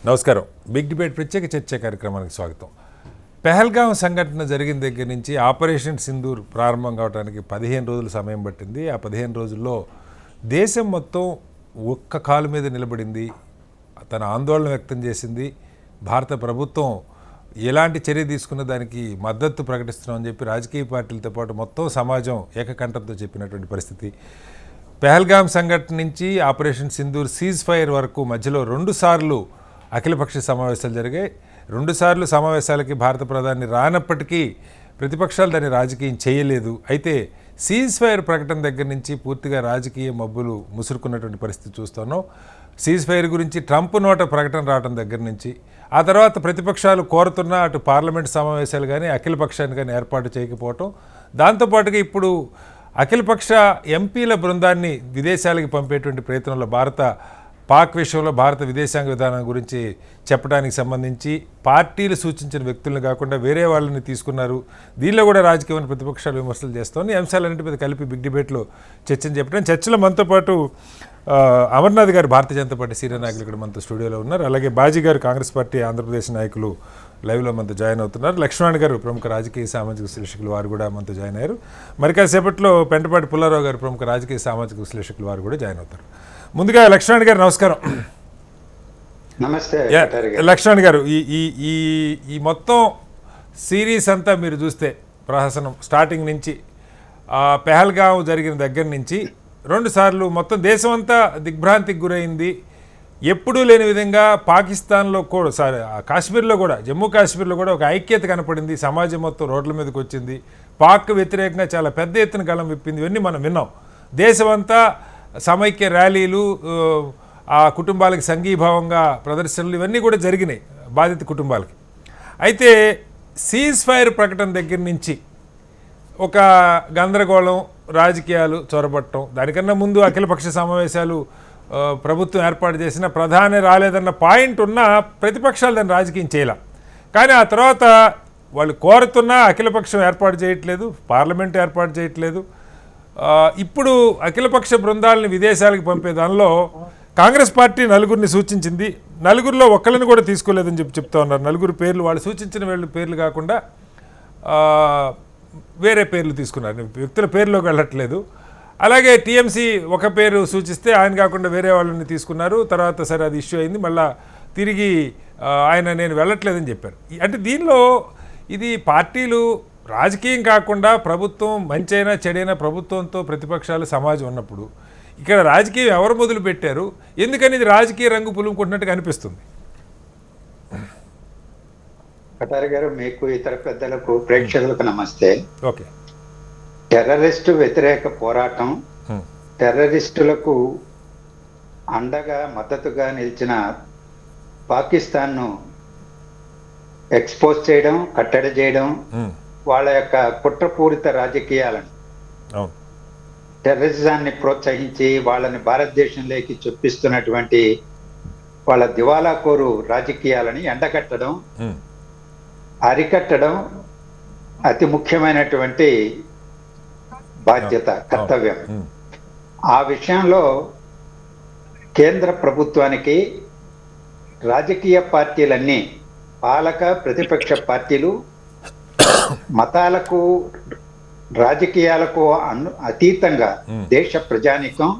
నమస్కారం. Big debate ప్రత్యేక చర్చ కార్యక్రమానికి స్వాగతం. పెహల్గాం సంఘటన జరిగిన దగ్గర నుంచి ఆపరేషన్ సింధూర్ ప్రారంభం కావడానికి 15 రోజులు సమయం పట్టింది. ఆ 15 రోజుల్లో దేశం మొత్తం ఒక్క కాలు మీద నిలబడింది, తన ఆందోళన వ్యక్తం చేసింది. భారత ప్రభుత్వం ఎలాంటి చర్య తీసుకున్న దానికి మద్దతు ప్రకటిస్తున్నామని చెప్పి రాజకీయ పార్టీలతో పాటు మొత్తం సమాజం ఏకకంఠంతో చెప్పినటువంటి పరిస్థితి. పెహల్గాం సంఘటన నుంచి ఆపరేషన్ సింధూర్ సీజ్ ఫైర్ వరకు మధ్యలో 2 సార్లు అఖిలపక్ష సమావేశాలు జరిగాయి. 2 సార్లు సమావేశాలకి భారత ప్రధాని రానప్పటికీ ప్రతిపక్షాలు దాన్ని రాజకీయం చేయలేదు. అయితే సీజ్ ఫైర్ ప్రకటన దగ్గర నుంచి పూర్తిగా రాజకీయ మబ్బులు ముసురుకున్నటువంటి పరిస్థితి చూస్తున్నాం. సీజ్ ఫైర్ గురించి ట్రంప్ నోట ప్రకటన రావడం దగ్గర నుంచి ఆ తర్వాత ప్రతిపక్షాలు కోరుతున్న అటు పార్లమెంట్ సమావేశాలు కానీ అఖిలపక్షాన్ని కానీ ఏర్పాటు చేయకపోవటం, దాంతోపాటుగా ఇప్పుడు అఖిలపక్ష ఎంపీల బృందాన్ని విదేశాలకు పంపేటువంటి ప్రయత్నంలో పాక్ విషయంలో భారత విదేశాంగ విధానం గురించి చెప్పడానికి సంబంధించి పార్టీలు సూచించిన వ్యక్తులను కాకుండా వేరే వాళ్ళని తీసుకున్నారు. దీనిలో కూడా రాజకీయమైన ప్రతిపక్షాలు విమర్శలు చేస్తామని అంశాలన్నింటి మీద కలిపి బిగ్ డిబేట్లో చర్చను చెప్పడం. చర్చలో మనతో పాటు అమర్నాథ్ గారు భారతీయ జనతా పార్టీ సీనియర్ నాయకులు ఇక్కడ మనతో స్టూడియోలో ఉన్నారు. అలాగే బాజీ గారు కాంగ్రెస్ పార్టీ ఆంధ్రప్రదేశ్ నాయకులు లైవ్లో మనతో జాయిన్ అవుతున్నారు. లక్ష్మణ్ గారు ప్రముఖ రాజకీయ సామాజిక విశ్లేషకులు, వారు కూడా మనతో జాయిన్ అయ్యారు. మరి కాసేపట్లో పెంటపాటి పుల్లారావు గారు ప్రముఖ రాజకీయ సామాజిక విశ్లేషకులు, వారు కూడా జాయిన్ అవుతారు. ముందుగా లక్ష్మణ్ గారు నమస్కారం. నమస్తే లక్ష్మణ్ గారు, ఈ మొత్తం సిరీస్ అంతా మీరు చూస్తే ప్రహసనం స్టార్టింగ్ నుంచి పెహల్గాం జరిగిన దగ్గర నుంచి 2 సార్లు మొత్తం దేశం అంతా దిగ్భ్రాంతికి గురైంది. ఎప్పుడూ లేని విధంగా పాకిస్తాన్లో కూడా కాశ్మీర్లో కూడా, జమ్మూ కాశ్మీర్లో కూడా ఒక ఐక్యత కనపడింది. సమాజం మొత్తం రోడ్ల మీదకి వచ్చింది. పాక్ వ్యతిరేకంగా చాలా పెద్ద ఎత్తున గళం విప్పింది. ఇవన్నీ మనం విన్నాం. దేశమంతా సమైక్య ర్యాలీలు, ఆ కుటుంబాలకి సంఘీభావంగా ప్రదర్శనలు, ఇవన్నీ కూడా జరిగినాయి బాధిత కుటుంబాలకి. అయితే సీజ్ ఫైర్ ప్రకటన దగ్గర నుంచి ఒక గందరగోళం, రాజకీయాలు చొరబట్టడం, దానికన్నా ముందు అఖిలపక్ష సమావేశాలు ప్రభుత్వం ఏర్పాటు చేసిన ప్రధాని రాలేదన్న పాయింట్ ఉన్న ప్రతిపక్షాలు దాన్ని రాజకీయం చేయాల. కానీ ఆ తర్వాత వాళ్ళు కోరుతున్నా అఖిలపక్షం ఏర్పాటు చేయట్లేదు, పార్లమెంట్ ఏర్పాటు చేయట్లేదు. ఇప్పుడు అఖిలపక్ష బృందాలని విదేశాలకు పంపే దానిలో కాంగ్రెస్ పార్టీ 4గురిని సూచించింది. 4గురిలో ఒక్కళ్ళని కూడా తీసుకోలేదని చెప్తా ఉన్నారు. 4గురు పేర్లు, వాళ్ళు సూచించిన పేర్లు కాకుండా వేరే పేర్లు తీసుకున్నారు. వ్యక్తుల పేర్లోకి వెళ్ళట్లేదు. అలాగే టీఎంసీ ఒక పేరు సూచిస్తే ఆయన కాకుండా వేరే వాళ్ళని తీసుకున్నారు. తర్వాత సరే అది ఇష్యూ అయింది, మళ్ళీ తిరిగి నేను వెళ్ళట్లేదని చెప్పారు. అంటే దీనిలో ఇది పార్టీలు రాజకీయం కాకుండా ప్రభుత్వం మంచైనా చెడైనా ప్రభుత్వంతో ప్రతిపక్షాలు సమాజం ఉన్నప్పుడు ఇక్కడ రాజకీయం ఎవరు మొదలు పెట్టారు, ఎందుకని ఇది రాజకీయ రంగు పులుముకుంటున్నట్టుగా అనిపిస్తుంది? కటారి గారు, మీకు ఇతర పెద్దలకు ప్రేక్షకులకు నమస్తే. ఓకే. టెర్రరిస్టు వ్యతిరేక పోరాటం, టెర్రరిస్టులకు అండగా మద్దతుగా నిలిచిన పాకిస్తాన్ను ఎక్స్పోజ్ చేయడం, కట్టడి చేయడం, వాళ్ళ యొక్క కుట్రపూరిత రాజకీయాలను, టెర్రరిజాన్ని ప్రోత్సహించి వాళ్ళని భారతదేశంలోకి చొప్పిస్తున్నటువంటి వాళ్ళ దివాలాకోరు రాజకీయాలని ఎండగట్టడం, అరికట్టడం అతి ముఖ్యమైనటువంటి బాధ్యత, కర్తవ్యం. ఆ విషయంలో కేంద్ర ప్రభుత్వానికి రాజకీయ పార్టీలన్నీ, పాలక ప్రతిపక్ష పార్టీలు, మతాలకు రాజకీయాలకు అతీతంగా దేశ ప్రజానీకం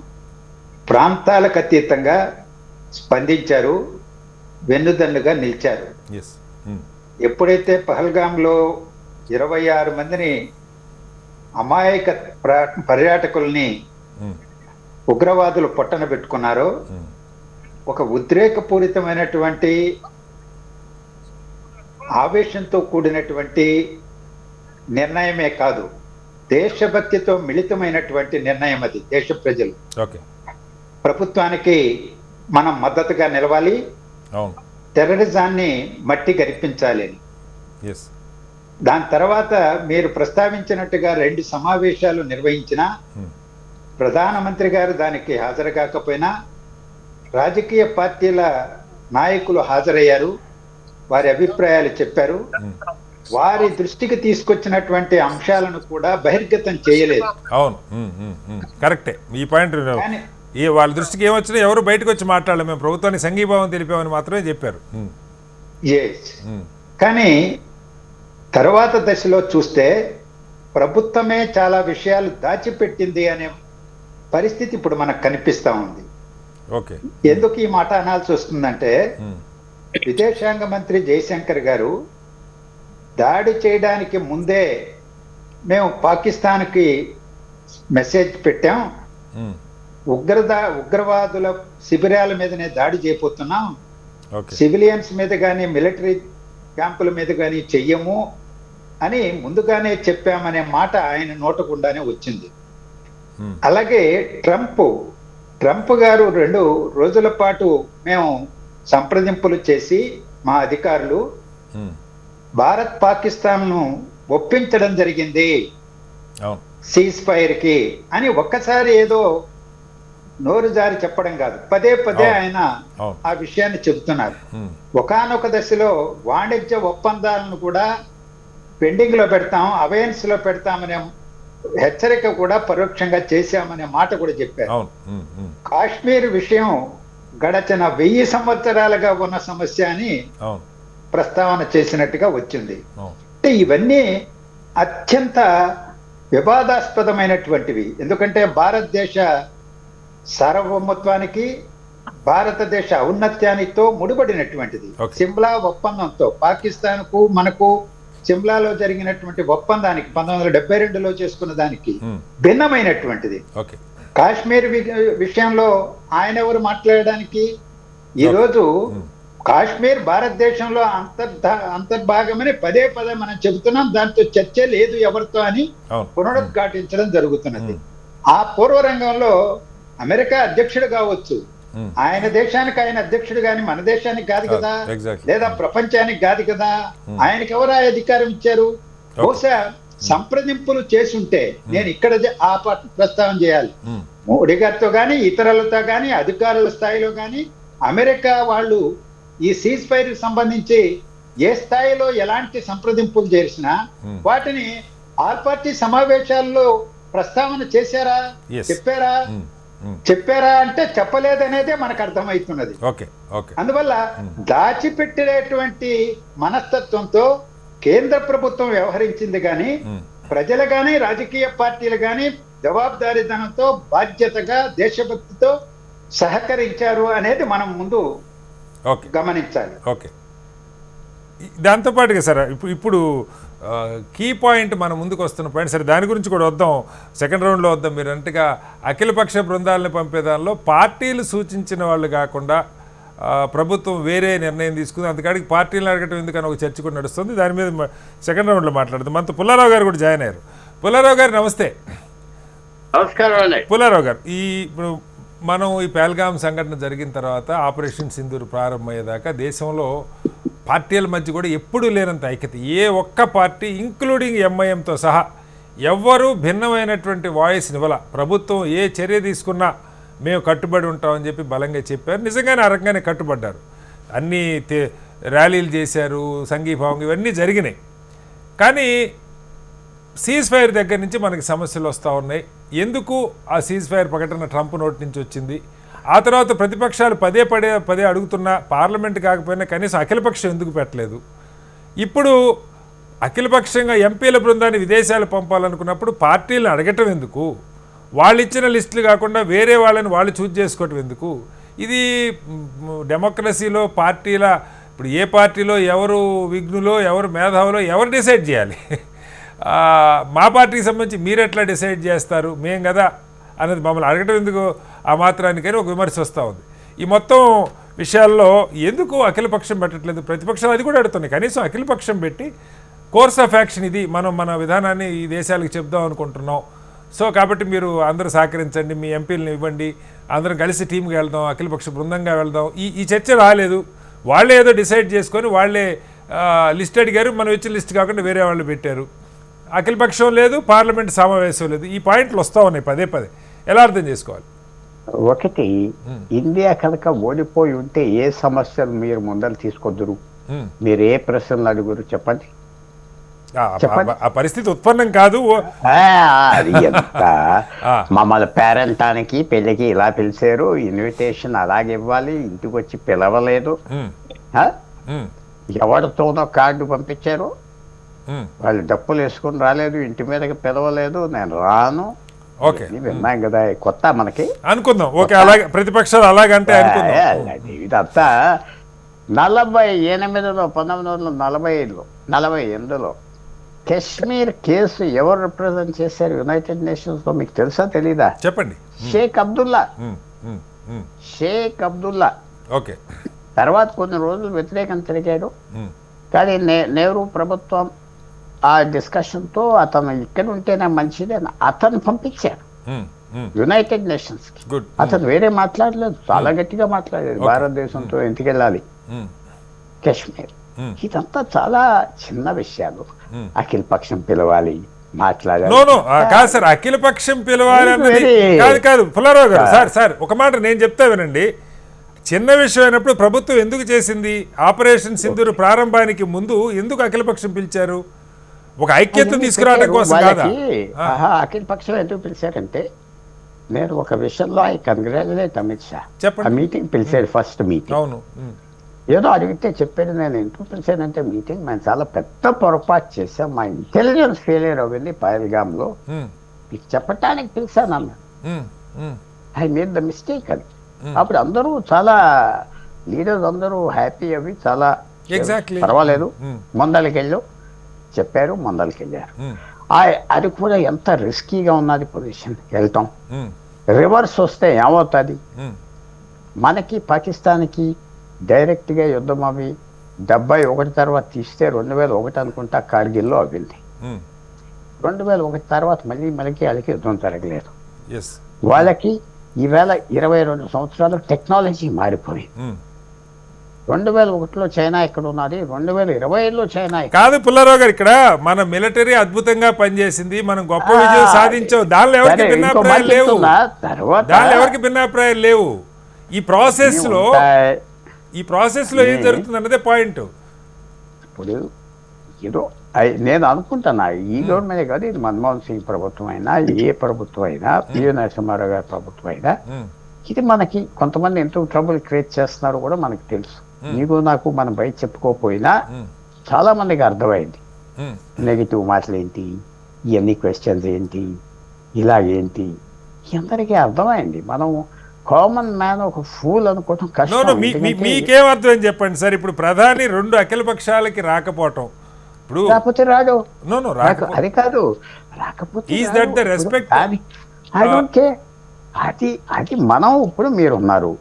ప్రాంతాలకు అతీతంగా స్పందించారు, వెన్నుదన్నుగా నిలిచారు. ఎప్పుడైతే పహల్గాంలో 26 మందిని అమాయక పర్యాటకుల్ని ఉగ్రవాదులు పొట్టన పెట్టుకున్నారో, ఒక ఉద్రేకపూరితమైనటువంటి ఆవేశంతో కూడినటువంటి నిర్ణయమే కాదు, దేశభక్తితో మిళితమైనటువంటి నిర్ణయం అది. దేశ ప్రజలు ప్రభుత్వానికి మనం మద్దతుగా నిలవాలి, టెర్రరిజాన్ని మట్టి గరిపించాలి అని. దాని తర్వాత మీరు ప్రస్తావించినట్టుగా 2 సమావేశాలు నిర్వహించిన ప్రధానమంత్రి గారు దానికి హాజరు కాకపోయినా రాజకీయ పార్టీల నాయకులు హాజరయ్యారు, వారి అభిప్రాయాలు చెప్పారు. వారి దృష్టికి తీసుకొచ్చినటువంటి అంశాలను కూడా బహిర్గతం చేయలేదు. అవును, కరెక్టే. ఈ పాయింట్ వాళ్ళ దృష్టికి ఏమొచ్చినా ఎవరు బయటకు వచ్చి మాట్లాడలేదు, మేము ప్రభుత్వానికి సంఘీభావం తెలిపామని మాత్రమే చెప్పారు. ఎస్. కానీ తర్వాత దశలో చూస్తే ప్రభుత్వమే చాలా విషయాలు దాచిపెట్టింది అనే పరిస్థితి ఇప్పుడు మనకు కనిపిస్తా ఉంది. ఓకే. ఎందుకు ఈ మాట అనాల్సి వస్తుందంటే, విదేశాంగ మంత్రి జయశంకర్ గారు దాడి చేయడానికి ముందే మేము పాకిస్తాన్కి మెసేజ్ పెట్టాం, ఉగ్రవాదుల శిబిరాల మీదనే దాడి చేయబోతున్నాం, సివిలియన్స్ మీద కానీ మిలిటరీ క్యాంపుల మీద కానీ చెయ్యము అని ముందుగానే చెప్పామనే మాట ఆయన నోట గుండానే వచ్చింది. అలాగే ట్రంప్ గారు 2 రోజుల పాటు మేము సంప్రదింపులు చేసి మా అధికారులు భారత్ పాకిస్తాన్ను ఒప్పించడం జరిగింది సీజ్ ఫైర్ కి అని ఒక్కసారి ఏదో నోరు జారి చెప్పడం కాదు, పదే ఆయన ఆ విషయాన్ని చెబుతున్నారు. ఒకానొక దశలో వాణిజ్య ఒప్పందాలను కూడా పెండింగ్ లో పెడతాం, అవేయన్స్ లో పెడతామనే హెచ్చరిక కూడా పరోక్షంగా చేశామనే మాట కూడా చెప్పారు. కాశ్మీర్ విషయం గడచిన 1000 సంవత్సరాలుగా ఉన్న సమస్య అని ప్రస్తావన చేసినట్టుగా వచ్చింది. అంటే ఇవన్నీ అత్యంత వివాదాస్పదమైనటువంటివి. ఎందుకంటే భారతదేశ సార్వభౌమత్వానికి, భారతదేశ ఔన్నత్యానితో ముడిపడినటువంటిది. సిమ్లా ఒప్పందంతో పాకిస్తాన్కు మనకు సిమ్లాలో జరిగినటువంటి ఒప్పందానికి 1972లో చేసుకున్న దానికి భిన్నమైనటువంటిది. కాశ్మీర్ విషయంలో ఆయన ఎవరు మాట్లాడడానికి? ఈరోజు కాశ్మీర్ భారతదేశంలో అంతర్భాగమని పదే మనం చెబుతున్నాం, దాంతో చర్చ లేదు ఎవరితో అని పునరుద్ఘాటించడం జరుగుతున్నది. ఆ పూర్వరంగంలో అమెరికా అధ్యక్షుడు కావచ్చు, ఆయన దేశానికి ఆయన అధ్యక్షుడు గాని మన దేశానికి కాదు కదా, లేదా ప్రపంచానికి కాదు కదా, ఆయనకి ఎవరు ఆ అధికారం ఇచ్చారు? బహుశా సంప్రదింపులు చేసుంటే నేను ఇక్కడ ఆ ప్రస్తావన చేయాలి, మోడీ గారితో గాని ఇతరులతో గాని అధికారుల స్థాయిలో గాని అమెరికా వాళ్ళు ఈ సీజ్ ఫైర్ సంబంధించి ఏ స్థాయిలో ఎలాంటి సంప్రదింపులు చేసినా వాటిని ఆల్ పార్టీ సమావేశాల్లో ప్రస్తావన చేశారా, చెప్పారా అంటే చెప్పలేదనేదే మనకు అర్థమవుతున్నది. అందువల్ల దాచిపెట్టినటువంటి మనస్తత్వంతో కేంద్ర ప్రభుత్వం వ్యవహరించింది కానీ ప్రజలు గాని రాజకీయ పార్టీలు గాని జవాబుదారీతనంతో బాధ్యతగా దేశభక్తితో సహకరించారు అనేది మనం ముందు గమనించాలి. దాంతోపాటుగా సార్ ఇప్పుడు కీ పాయింట్ మన ముందుకు వస్తున్న పాయింట్, సరే దాని గురించి కూడా వద్దాం, సెకండ్ రౌండ్లో వద్దాం. మీరు అంటగా అఖిలపక్ష బృందాలను పంపేదానిలో పార్టీలు సూచించిన వాళ్ళు కాకుండా ప్రభుత్వం వేరే నిర్ణయం తీసుకుంది, అందుకడికి పార్టీలను అడగటం ఎందుకని ఒక చర్చ కూడా నడుస్తుంది. దాని మీద సెకండ్ రౌండ్లో మాట్లాడుతుంది. మనతో పుల్లారావు గారు కూడా జాయిన్ అయ్యారు. పుల్లారావు గారు నమస్తే. నమస్కారం. పుల్లారావు గారు, ఇప్పుడు మనం ఈ పహల్గామ్ సంఘటన జరిగిన తర్వాత ఆపరేషన్ సింధూర్ ప్రారంభమయ్యేదాకా దేశంలో పార్టీల మధ్య కూడా ఎప్పుడూ లేనంత ఐక్యత, ఏ ఒక్క పార్టీ ఇంక్లూడింగ్ ఎంఐఎంతో సహా ఎవ్వరూ భిన్నమైనటువంటి వాయిస్ ఇవ్వాల. ప్రభుత్వం ఏ చర్య తీసుకున్నా మేము కట్టుబడి ఉంటామని చెప్పి బలంగా చెప్పారు. నిజంగానే ఆ రకంగానే కట్టుబడ్డారు. అన్నీ ర్యాలీలు చేశారు, సంఘీభావం ఇవన్నీ జరిగినాయి. కానీ సీజ్ ఫైర్ దగ్గర నుంచి మనకి సమస్యలు వస్తూ ఉన్నాయి. ఎందుకు ఆ సీజ్ ఫైర్ ప్రకటన ట్రంప్ నోటి నుంచి వచ్చింది? ఆ తర్వాత ప్రతిపక్షాలు పదే అడుగుతున్నా పార్లమెంట్ కాకపోయినా కనీసం అఖిలపక్షం ఎందుకు పెట్టలేదు? ఇప్పుడు అఖిలపక్షంగా ఎంపీల బృందాన్ని విదేశాలు పంపాలనుకున్నప్పుడు పార్టీలను అడగటం ఎందుకు? వాళ్ళు ఇచ్చిన లిస్టులు కాకుండా వేరే వాళ్ళని వాళ్ళు చూజ్ చేసుకోవటం ఎందుకు? ఇది డెమోక్రసీలో పార్టీల, ఇప్పుడు ఏ పార్టీలో ఎవరు విఘ్నులో, ఎవరు మేధావులో ఎవరు డిసైడ్ చేయాలి? మా పార్టీకి సంబంధించి మీరు ఎట్లా డిసైడ్ చేస్తారు, మేం కదా అనేది మమ్మల్ని అడగటం ఎందుకు ఆ మాత్రానికని ఒక విమర్శ వస్తూ ఉంది. ఈ మొత్తం విషయాల్లో ఎందుకు అఖిలపక్షం పెట్టట్లేదు? ప్రతిపక్షాలు అది కూడా అడుగుతున్నాయి. కనీసం అఖిలపక్షం పెట్టి కోర్స్ ఆఫ్ యాక్షన్ ఇది, మనం మన విధానాన్ని ఈ దేశాలకు చెప్దాం అనుకుంటున్నాం, సో కాబట్టి మీరు అందరూ సహకరించండి, మీ ఎంపీలను ఇవ్వండి, అందరం కలిసి టీంకి వెళ్దాం, అఖిలపక్ష బృందంగా వెళ్దాం, ఈ చర్చ రాలేదు. వాళ్ళే ఏదో డిసైడ్ చేసుకొని వాళ్ళే లిస్ట్ అడిగారు, మనం ఇచ్చిన లిస్ట్ కాకుండా వేరే వాళ్ళు పెట్టారు. అఖిలపక్షం లేదు, పార్లమెంట్ సమావేశం లేదు. ఈ పాయింట్లు వస్తూ ఉన్నాయి పదే. ఎలా అర్థం చేసుకోవాలి? ఒకటి, ఇండియా కనుక ఓడిపోయి ఉంటే ఏ సమస్యలు మీరు ముందర తీసుకొద్దురు? మీరు ఏ ప్రశ్నలు అడుగురు చెప్పండి. ఆ పరిస్థితి ఉత్పన్నం కాదు. అది ఎంత మమ్మల్ని పేరెంటానికి పెళ్ళికి ఇలా పిలిచారు, ఇన్విటేషన్ అలాగే ఇవ్వాలి, ఇంటికి వచ్చి పిలవలేదు, ఎవరితోనో కార్డు పంపించారు, వాళ్ళు డప్పులు వేసుకుని రాలేదు, ఇంటి మీదకి పిలవలేదు, నేను రాను. ఓకే, విన్నాం కదా, కొత్త మనకి అనుకుందాం. ఓకే, అలాగే ప్రతిపక్షాలు అలాగంటే ఇదంతా 1948లో 1948లో కశ్మీర్ కేసు ఎవరు రిప్రజెంట్ చేశారు యునైటెడ్ నేషన్స్ లో, మీకు తెలుసా తెలీదా? చెప్పండి. షేక్ అబ్దుల్లా. ఓకే, తర్వాత కొన్ని రోజులు వ్యతిరేకం తిరిగాడు, కానీ నెహ్రూ ప్రభుత్వం ఆ డిస్కషన్తో అతను ఇక్కడ ఉంటేనే మంచిది అని అతను పంపించారు యునైటెడ్ నేషన్స్ కి. అతను వేరే మాట్లాడలేదు, చాలా గట్టిగా మాట్లాడేది, భారతదేశంతో ఎందుకు వెళ్ళాలి కశ్మీర్. ఇదంతా చాలా చిన్న విషయాలు. అఖిల పక్షం పిలవాలి, మాట్లాడాలి. కాదు సార్, అఖిల పక్షం పిలవాలి అన్నది కాదు పుల్లారావు గారు. సార్ ఒక మాట నేను చెప్తా వినండి. చిన్న విషయం అయినప్పుడు ప్రభుత్వం ఎందుకు చేసింది? ఆపరేషన్ సింధూర్ ప్రారంభానికి ముందు ఎందుకు అఖిలపక్షం పిలిచారు? ఒక ఐక్యత తీసుకురావడం కోసం కాదా? అఖిల పక్షం ఎందుకు పిలిచారంటే, నేను ఒక విషయంలో ఐ కంగ్రాచులేట్ అమిత్ షా. చెప్పండి. మీటింగ్ పిలిచాడు, ఫస్ట్ మీటింగ్. అవును, ఏదో అడిగితే చెప్పాడు. నేను ఎందుకు పిలిచానంటే, మీటింగ్ మేము చాలా పెద్ద పొరపాటు చేసాం, మా ఇంటెలిజెన్స్ ఫెయిలియర్ అవ్వింది పహల్గామ్లో, మీకు చెప్పటానికి పిలిచాను అన్నాడు. ఐ మేడ్ ద మిస్టేక్ అని. అప్పుడు అందరూ చాలా లీడర్స్ అందరూ హ్యాపీ అవి, చాలా పర్వాలేదు ముందలకెళ్ళు చెప్పారు, ముందలకెళ్ళారు. అది కూడా ఎంత రిస్కీగా ఉన్నది పొజిషన్ వెళ్ళటం. రివర్స్ వస్తే ఏమవుతుంది? మనకి పాకిస్తాన్కి డైరెక్ట్గా యుద్ధం అవి 71 తర్వాత తీస్తే 2001 అనుకుంటా కార్గిల్లో అవ్వింది. 2001 తర్వాత మళ్ళీ మనకి వాళ్ళకి యుద్ధం జరగలేదు. వాళ్ళకి ఈవేళ 22 సంవత్సరాలు టెక్నాలజీ మారిపోయింది. 2001లో చైనా ఎక్కడ ఉన్నది, 2025లో చైనా కాదు. పుల్లారావు గారు, ఇక్కడ మన మిలిటరీ అద్భుతంగా పనిచేసింది, మనం గొప్ప విజయం సాధించాం, దానిలో ఎవరికి భిన్నాభిప్రాయాలు లేవు. ఈ ప్రాసెస్ లో ఏం జరుగుతుంది అన్నదే పాయింట్. ఇప్పుడు ఏదో నేను అనుకుంటున్నా, ఈ గవర్నమెంట్ కాదు, ఇది మన్మోహన్ సింగ్ ప్రభుత్వం అయినా, ఏ ప్రభుత్వం అయినా, పివి నరసింహారావు గారి ప్రభుత్వం అయినా, ఇది మనకి కొంతమంది ఎంతో ట్రబుల్ క్రియేట్ చేస్తున్నారు కూడా మనకు తెలుసు. నీకు నాకు మనం బయట చెప్పుకోకపోయినా చాలా మందికి అర్థమైంది. నెగిటివ్ మాటలు ఏంటి, ఇవన్నీ క్వశ్చన్స్ ఏంటి, ఇలాగేంటి, అందరికీ అర్థమైంది. మనం కామన్ మ్యాన్ ఒక ఫూల్ అనుకోవటం కష్టం. మీకేం అర్థం అని చెప్పండి సార్. ఇప్పుడు ప్రధాని 2 అఖిల పక్షాలకి రాకపోవటం, ఇప్పుడు రాకపోతే రాడు, అది కాదు, రాకపోతే అది మనం ఇప్పుడు మీరున్నారు,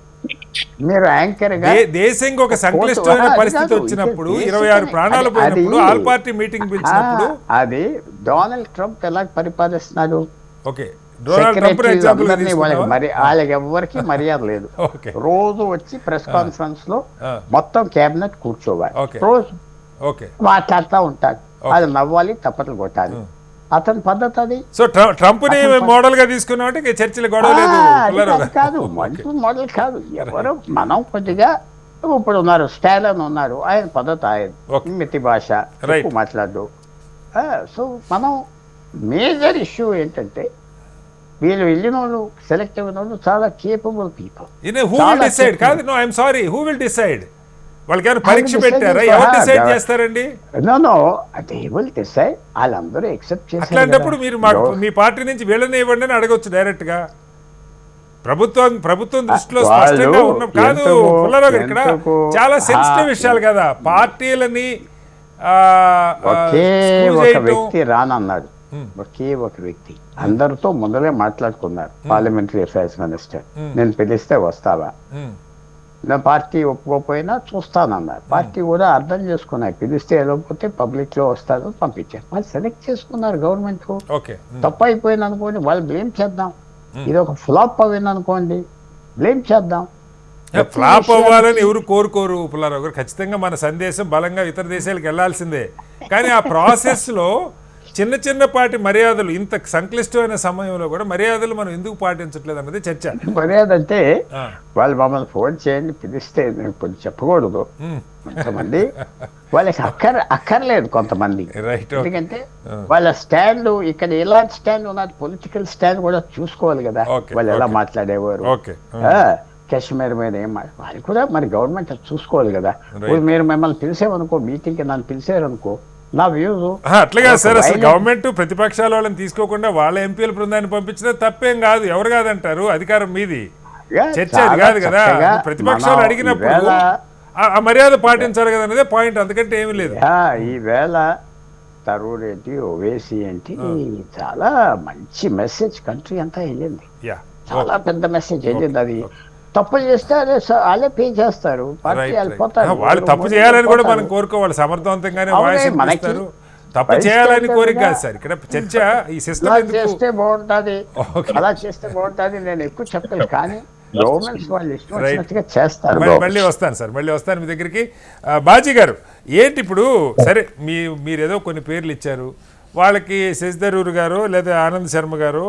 మీరు యాంకర్ గా దేశంకి ఒక సంక్లిష్టమైన పరిస్థితి వచ్చినప్పుడు 26 ప్రాణాలు పోయినప్పుడు ఆల్ పార్టీ మీటింగ్ పిలిచినప్పుడు అది డొనాల్డ్ ట్రంప్ ఎలా పరిపాలిస్తున్నాడు. ఓకే, వాళ్ళకి ఎవరికి మర్యాద లేదు. రోజు వచ్చి ప్రెస్ కాన్ఫరెన్స్ లో మొత్తం కేబినెట్ కూర్చోవాలి, రోజు మాట్లాడుతూ ఉంటాడు, అది నవ్వాలి, తప్పట్లు కొట్టాలి, అతని పద్ధతి అది. సో ట్రంప్ ని మోడల్ గా తీసుకున్నామంటే చర్చలు గొడవ కాదు, మంచి మోడల్ కాదు. ఎవరు మనం కొద్దిగా ఇప్పుడు ఉన్నారు, స్టాలిన్ ఉన్నారు, ఆయన పద్ధతి ఆయన మితి భాష మాట్లాడు. సో మనం మేజర్ ఇష్యూ ఏంటంటే, వీళ్ళు వెళ్ళిన వాళ్ళు, సెలెక్ట్ అయిన వాళ్ళు చాలా కేపబుల్ పీపుల్. వాళ్ళకి పరీక్ష పెట్టారా? ఎవరు డిసైడ్ చేస్తారండి? వాళ్ళందరూ ఎక్సెప్ట్ చేస్తారు. అట్లాంటప్పుడు మీరు మీ పార్టీ నుంచి వీళ్ళని ఇవ్వండి అని అడగొచ్చు డైరెక్ట్ గా. ప్రభుత్వం దృష్టిలో స్పష్టంగా ఉన్నాం. కాదు పుల్లారావు గారు, ఇక్కడ చాలా సెన్సిటివ్ విషయాలు కదా. పార్టీలని ఒకే ఒక వ్యక్తి రానన్నాడు, ఒకే ఒక వ్యక్తి అందరితో ముందరే మాట్లాడుకున్నారు. పార్లమెంటరీ అఫైర్స్ మినిస్టర్, నేను పిలిస్తే వస్తావా, నా పార్టీ ఒప్పుకోపోయినా చూస్తానన్నారు. పార్టీ కూడా అర్థం చేసుకున్నారు, పిలిస్తే వెళ్ళకపోతే పబ్లిక్ లో వస్తారు, పంపించారు. వాళ్ళు సెలెక్ట్ చేసుకున్నారు గవర్నమెంట్. తప్పు అయిపోయింది అనుకోండి, వాళ్ళు బ్లేమ్ చేద్దాం. ఇది ఒక ఫ్లాప్ అయింది అనుకోండి, బ్లేమ్ చేద్దాం. ఫ్లాప్ అవ్వాలని ఎవరు కోరుకోరు పుల్లారావు గారు. ఖచ్చితంగా మన సందేశం బలంగా ఇతర దేశాలకు వెళ్లాల్సిందే. కానీ ఆ ప్రాసెస్ లో చిన్న చిన్నపాటి మర్యాదలు ఇంత సంక్లిష్టమైన సమయంలో కూడా మర్యాదలు మనం ఎందుకు పాటించట్లేదు అన్నది చర్చ. మర్యాద అంటే వాళ్ళు మమ్మల్ని ఫోన్ చేయండి పిలిస్తే నేను కొంచెం చెప్పకూడదు. కొంతమంది వాళ్ళకి అక్కర్లేదు కొంతమంది. ఎందుకంటే వాళ్ళ స్టాండ్ ఇక్కడ ఎలాంటి స్టాండ్ ఉన్నది, పొలిటికల్ స్టాండ్ కూడా చూసుకోవాలి కదా. వాళ్ళు ఎలా మాట్లాడేవారు, కాశ్మీర్ మీద వాళ్ళు కూడా మరి గవర్నమెంట్ చూసుకోవాలి కదా. మీరు మిమ్మల్ని పిలిచేవనుకో, మీటింగ్కి నన్ను పిలిచారనుకో, నా వ్యూస్ అట్లాగా సార్. అసలు గవర్నమెంట్ ప్రతిపక్షాల వాళ్ళని తీసుకోకుండా వాళ్ళ ఎంపీల బృందాన్ని పంపించినా తప్పేం కాదు. ఎవరు కాదంటారు, అధికారం మీది. చర్చ అది కాదు కదా. ప్రతిపక్షాలు అడిగినప్పుడు ఆ మర్యాద పాటించాలి కదా అనేదే పాయింట్, అందుకంటే ఏమీ లేదు. ఈవేళ తరుణ్ రెడ్డి, ఓవేసీ ఏంటి చాలా మంచి మెసేజ్ కంట్రీ అంతా వెళ్ళింది. చాలా పెద్ద మెసేజ్ వెళ్ళింది. అది తప్పు చేస్తే అదే వాళ్ళే పే చేస్తారు, పార్టీ వెళ్ళిపోతారు. వాళ్ళు తప్పు చేయాలని కూడా మనం కోరుకోవాలి, సమర్థవంతంగానే వాయిస్తారు. తప్పు చేయాలని కోరిక కాదు సార్ ఇక్కడ చర్చ. ఈ సిస్టమ్ చేస్తే బాగుంటుంది, అలా చేస్తే బాగుంటుంది నేను ఎక్కువ చెప్పలేదు. కానీ గవర్నమెంట్స్ వాళ్ళు ఇష్టం వచ్చినట్టుగా చేస్తారు. మళ్ళీ వస్తాను సార్, మళ్ళీ వస్తాను మీ దగ్గరికి. బాజీ గారు ఏంటి ఇప్పుడు, సరే మీరు ఏదో కొన్ని పేర్లు ఇచ్చారు, వాళ్ళకి శశి థరూర్ గారు లేదా ఆనంద్ శర్మ గారు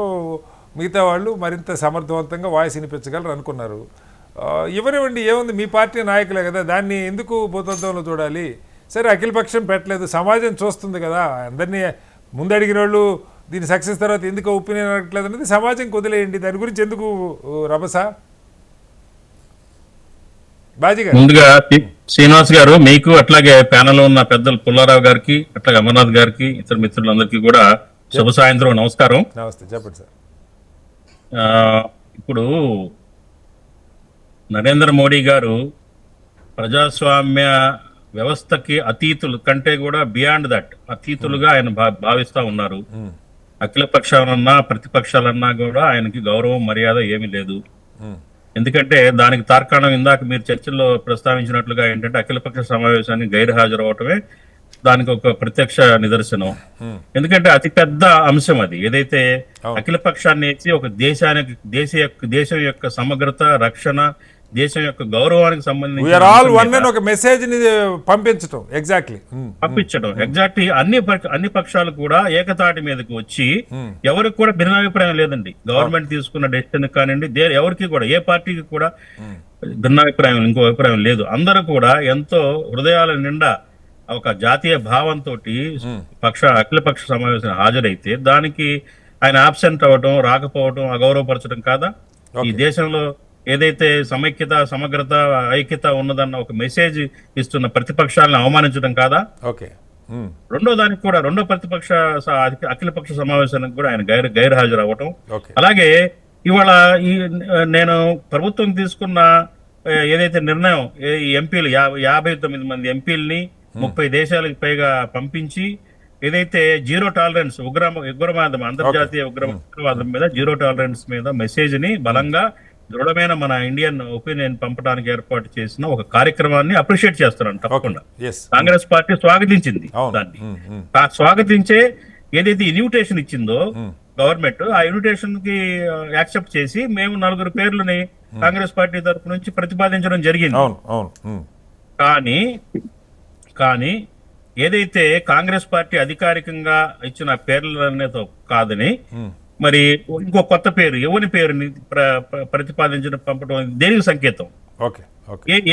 మిగతా వాళ్ళు మరింత సమర్థవంతంగా వాయిస్ వినిపించగలరు అనుకున్నారు. ఎవరివ్వండి, ఏముంది, మీ పార్టీ నాయకులే కదా, దాన్ని ఎందుకు భూతత్వంలో చూడాలి? సరే అఖిలపక్షం పెట్టలేదు, సమాజం చూస్తుంది కదా, అందరినీ ముందు అడిగిన వాళ్ళు దీని సక్సెస్ తర్వాత ఎందుకు ఒపీనియన్ అడగట్లేదు అనేది సమాజం వదిలేయండి, దాని గురించి ఎందుకు రభసా? బాజీ గారు. ముందుగా శ్రీనివాస్ గారు, మీకు అట్లాగే ప్యానెల్ ఉన్న పెద్దలు పుల్లారావు గారికి, అట్లాగే అమర్నాథ్ గారికి, ఇతర మిత్రులందరికీ కూడా శుభ సాయంత్రం, నమస్కారం. నమస్తే, చెప్పండి సార్. ఇప్పుడు నరేంద్ర మోడీ గారు ప్రజాస్వామ్య వ్యవస్థకి అతీతులు కంటే కూడా బియాండ్ దట్ అతీతులుగా ఆయన భావిస్తా ఉన్నారు. అఖిల పక్షాలన్నా ప్రతిపక్షాలన్నా కూడా ఆయనకి గౌరవం మర్యాద ఏమీ లేదు. ఎందుకంటే దానికి తార్కాణం ఇందాక మీరు చర్చల్లో ప్రస్తావించినట్లుగా ఏంటంటే అఖిలపక్ష సమావేశానికి గైర్హాజరు అవటమే దానికి ఒక ప్రత్యక్ష నిదర్శనం. ఎందుకంటే అతి పెద్ద అంశం అది. ఏదైతే అఖిల పక్షాన్ని వేసి ఒక దేశం యొక్క సమగ్రత, రక్షణ, దేశం యొక్క గౌరవానికి సంబంధించి పంపించడం ఎగ్జాక్ట్లీ అన్ని పక్షాలు కూడా ఏకతాటి మీదకి వచ్చి ఎవరికి కూడా భిన్నాభిప్రాయం లేదండి. గవర్నమెంట్ తీసుకున్న డెసిషన్ కానివ్వండి, ఎవరికి కూడా ఏ పార్టీకి కూడా భిన్నాభిప్రాయం, ఇంకో అభిప్రాయం లేదు. అందరూ కూడా ఎంతో హృదయాల నిండా ఒక జాతీయ భావంతో అఖిలపక్ష సమావేశం హాజరైతే దానికి ఆయన ఆబ్సెంట్ అవ్వటం, రాకపోవటం అగౌరవపరచడం కాదా? ఈ దేశంలో ఏదైతే సమైక్యత, సమగ్రత, ఐక్యత ఉన్నదన్న ఒక మెసేజ్ ఇస్తున్న ప్రతిపక్షాలను అవమానించడం కాదా? రెండో దానికి కూడా రెండో ప్రతిపక్ష అఖిలపక్ష సమావేశానికి కూడా ఆయన గైర్హాజరు అవ్వటం. అలాగే ఇవాళ నేను ప్రభుత్వం తీసుకున్న ఏదైతే నిర్ణయం, ఈ ఎంపీలు 59 మంది ఎంపీలని 30 దేశాలకు పైగా పంపించి ఏదైతే జీరో టాలరెన్స్ ఉగ్రవాదం, అంతర్జాతీయ ఉగ్రవాదం మీద జీరో టాలరెన్స్ మీద మెసేజ్ ని బలంగా దృఢమైన మన ఇండియన్ ఒపీనియన్ పంపడానికి ఏర్పాటు చేసిన ఒక కార్యక్రమాన్ని అప్రిషియేట్ చేస్తున్నాను తప్పకుండా. కాంగ్రెస్ పార్టీ స్వాగతించింది దాన్ని. స్వాగతించే ఏదైతే ఇన్విటేషన్ ఇచ్చిందో గవర్నమెంట్, ఆ ఇన్విటేషన్ కి యాక్సెప్ట్ చేసి మేము 4 పేర్లని కాంగ్రెస్ పార్టీ తరఫు నుంచి ప్రతిపాదించడం జరిగింది. కానీ ఏదైతే కాంగ్రెస్ పార్టీ అధికారికంగా ఇచ్చిన పేర్లతో కాదని మరి ఇంకో కొత్త పేరు, ఎవరి పేరుని ప్రతిపాదించడం పంపడం దేనికి సంకేతం?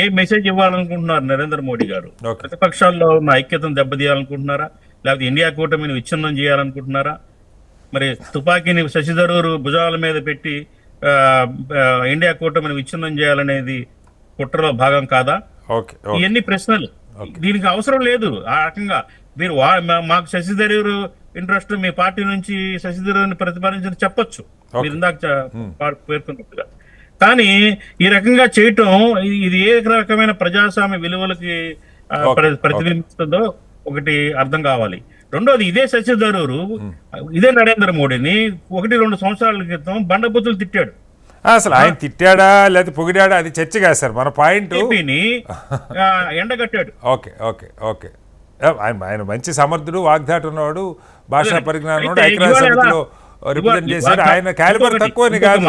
ఏ మెసేజ్ ఇవ్వాలనుకుంటున్నారు నరేంద్ర మోడీ గారు? ప్రతిపక్షాల్లో ఉన్న ఐక్యతను దెబ్బతీయాలనుకుంటున్నారా, లేకపోతే ఇండియా కూటమిని విచ్ఛిన్నం చేయాలనుకుంటున్నారా? మరి తుపాకీని శశి థరూర్ భుజాల మీద పెట్టి ఇండియా కూటమిని విచ్ఛిన్నం చేయాలనేది కుట్రలో భాగం కాదా? ఇవన్నీ ప్రశ్నలు. దీనికి అవసరం లేదు. ఆ రకంగా మీరు మాకు శశి థరూర్ ఇంట్రెస్ట్, మీ పార్టీ నుంచి శశి థరూర్ని ప్రతిపాదించని చెప్పొచ్చు, మీరు ఇందాక పేర్కొన్నట్టుగా. కానీ ఈ రకంగా చేయటం ఇది ఏ రకమైన ప్రజాస్వామ్య విలువలకి ప్రతిబింబిస్తుందో ఒకటి అర్థం కావాలి. రెండోది, ఇదే శశి థరూర్ ఇదే నరేంద్ర మోడీని 1-2 సంవత్సరాల క్రితం బండబూతులు తిట్టాడు. అసలు ఆయన తిట్టాడా లేదా పొగిడాడా అది చర్చ కాదు సార్, మన పాయింట్ ఎండగట్టాడు. ఆయన మంచి సమర్థుడు, వాగ్దాటి ఉన్నవాడు, భాషా పరిజ్ఞానం, ఐక్యరాజ్య సమితిలో రిప్రజెంట్ చేశాడు. ఆయన క్యాలిబర్ తక్కువని కాదు.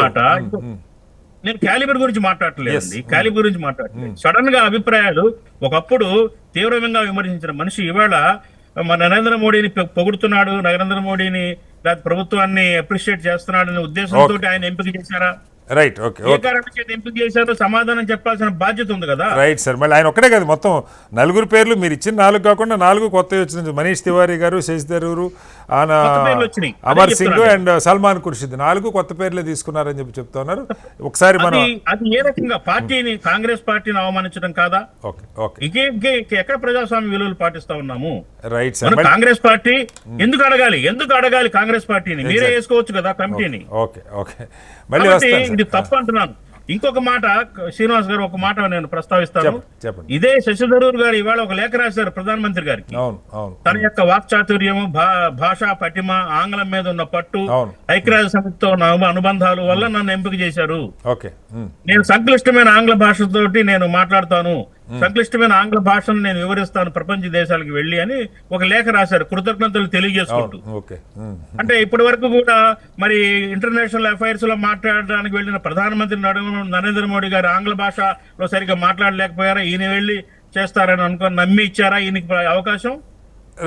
నేను క్యాలిబర్ గురించి మాట్లాడలేదండి, క్యాలిబర్ గురించి మాట్లాడలేదు. సడన్ గా అభిప్రాయాలు ఒకప్పుడు తీవ్రంగా విమర్శించిన మనిషి ఇవాళ మన నరేంద్ర మోడీని పొగుడుతున్నాడు, నరేంద్ర మోడీని లేదా ప్రభుత్వాన్ని అప్రిషియేట్ చేస్తున్నాడు అనే ఉద్దేశంతో ఆయన ఎంపిక చేశారా? రైట్, ఓకే, ఏ కారణం చేత ఎంపిక చేశారో సమాధానం చెప్పాల్సిన బాధ్యత ఉంది కదా. Right sir. మళ్ళీ ఆయన ఒక్కడే కదా, మొత్తం 4 పేర్లు మీరు ఇచ్చిన 4 కాకుండా 4 కొత్తవి వచ్చింది. మనీష్ తివారీ గారు, శశి థరూర్, అమర్ సింగ్ అండ్ సల్మాన్ ఖుర్షిద్ 4 కొత్త పేర్లే తీసుకున్నారని చెప్తా ఉన్నారు. ఒకసారి మనం అది ఏ రకంగా పార్టీని, కాంగ్రెస్ పార్టీని అవమానించడం కాదా? ఓకే, ఓకే, ఎక్కడ ప్రజాస్వామ్య విలువలు పాటిస్తా ఉన్నాము? Right sir. కాంగ్రెస్ పార్టీ ఎందుకు అడగాలి కాంగ్రెస్ పార్టీని? మీరే వేసుకోవచ్చు కదా కమిటీని. ఓకే, ఓకే, మళ్ళీ వస్తాను. ఇది తప్పు అంటున్నాను. ఇంకొక మాట శ్రీనివాస్ గారు, ఒక మాట నేను ప్రస్తావిస్తాను. చెప్పండి. ఇదే శశి థరూర్ గారు ఇవాళ ఒక లేఖ రాశారు ప్రధానమంత్రి గారికి. తన యొక్క వాక్చాతుర్యము, భాషా పటిమ, ఆంగ్లం మీద ఉన్న పట్టు, ఐక్యరాజ్య సమితితో ఉన్న అనుబంధాలు వల్ల నన్ను ఎంపిక చేశారు. నేను సంక్లిష్టమైన ఆంగ్ల భాషతోటి నేను మాట్లాడతాను, సంక్లిష్టమైన ఆంగ్ల భాషను నేను వివరిస్తాను ప్రపంచ దేశాలకు వెళ్ళి అని ఒక లేఖ రాశారు, కృతజ్ఞతలు తెలియజేసుకుంటూ. అంటే ఇప్పటి వరకు కూడా మరి ఇంటర్నేషనల్ అఫైర్స్ లో మాట్లాడడానికి వెళ్ళిన ప్రధానమంత్రి నరేంద్ర మోడీ గారు ఆంగ్ల భాషలో సరిగ్గా మాట్లాడలేకపోయారా? ఈయన వెళ్ళి చేస్తారని నమ్మి ఇచ్చారా ఈయనకి అవకాశం?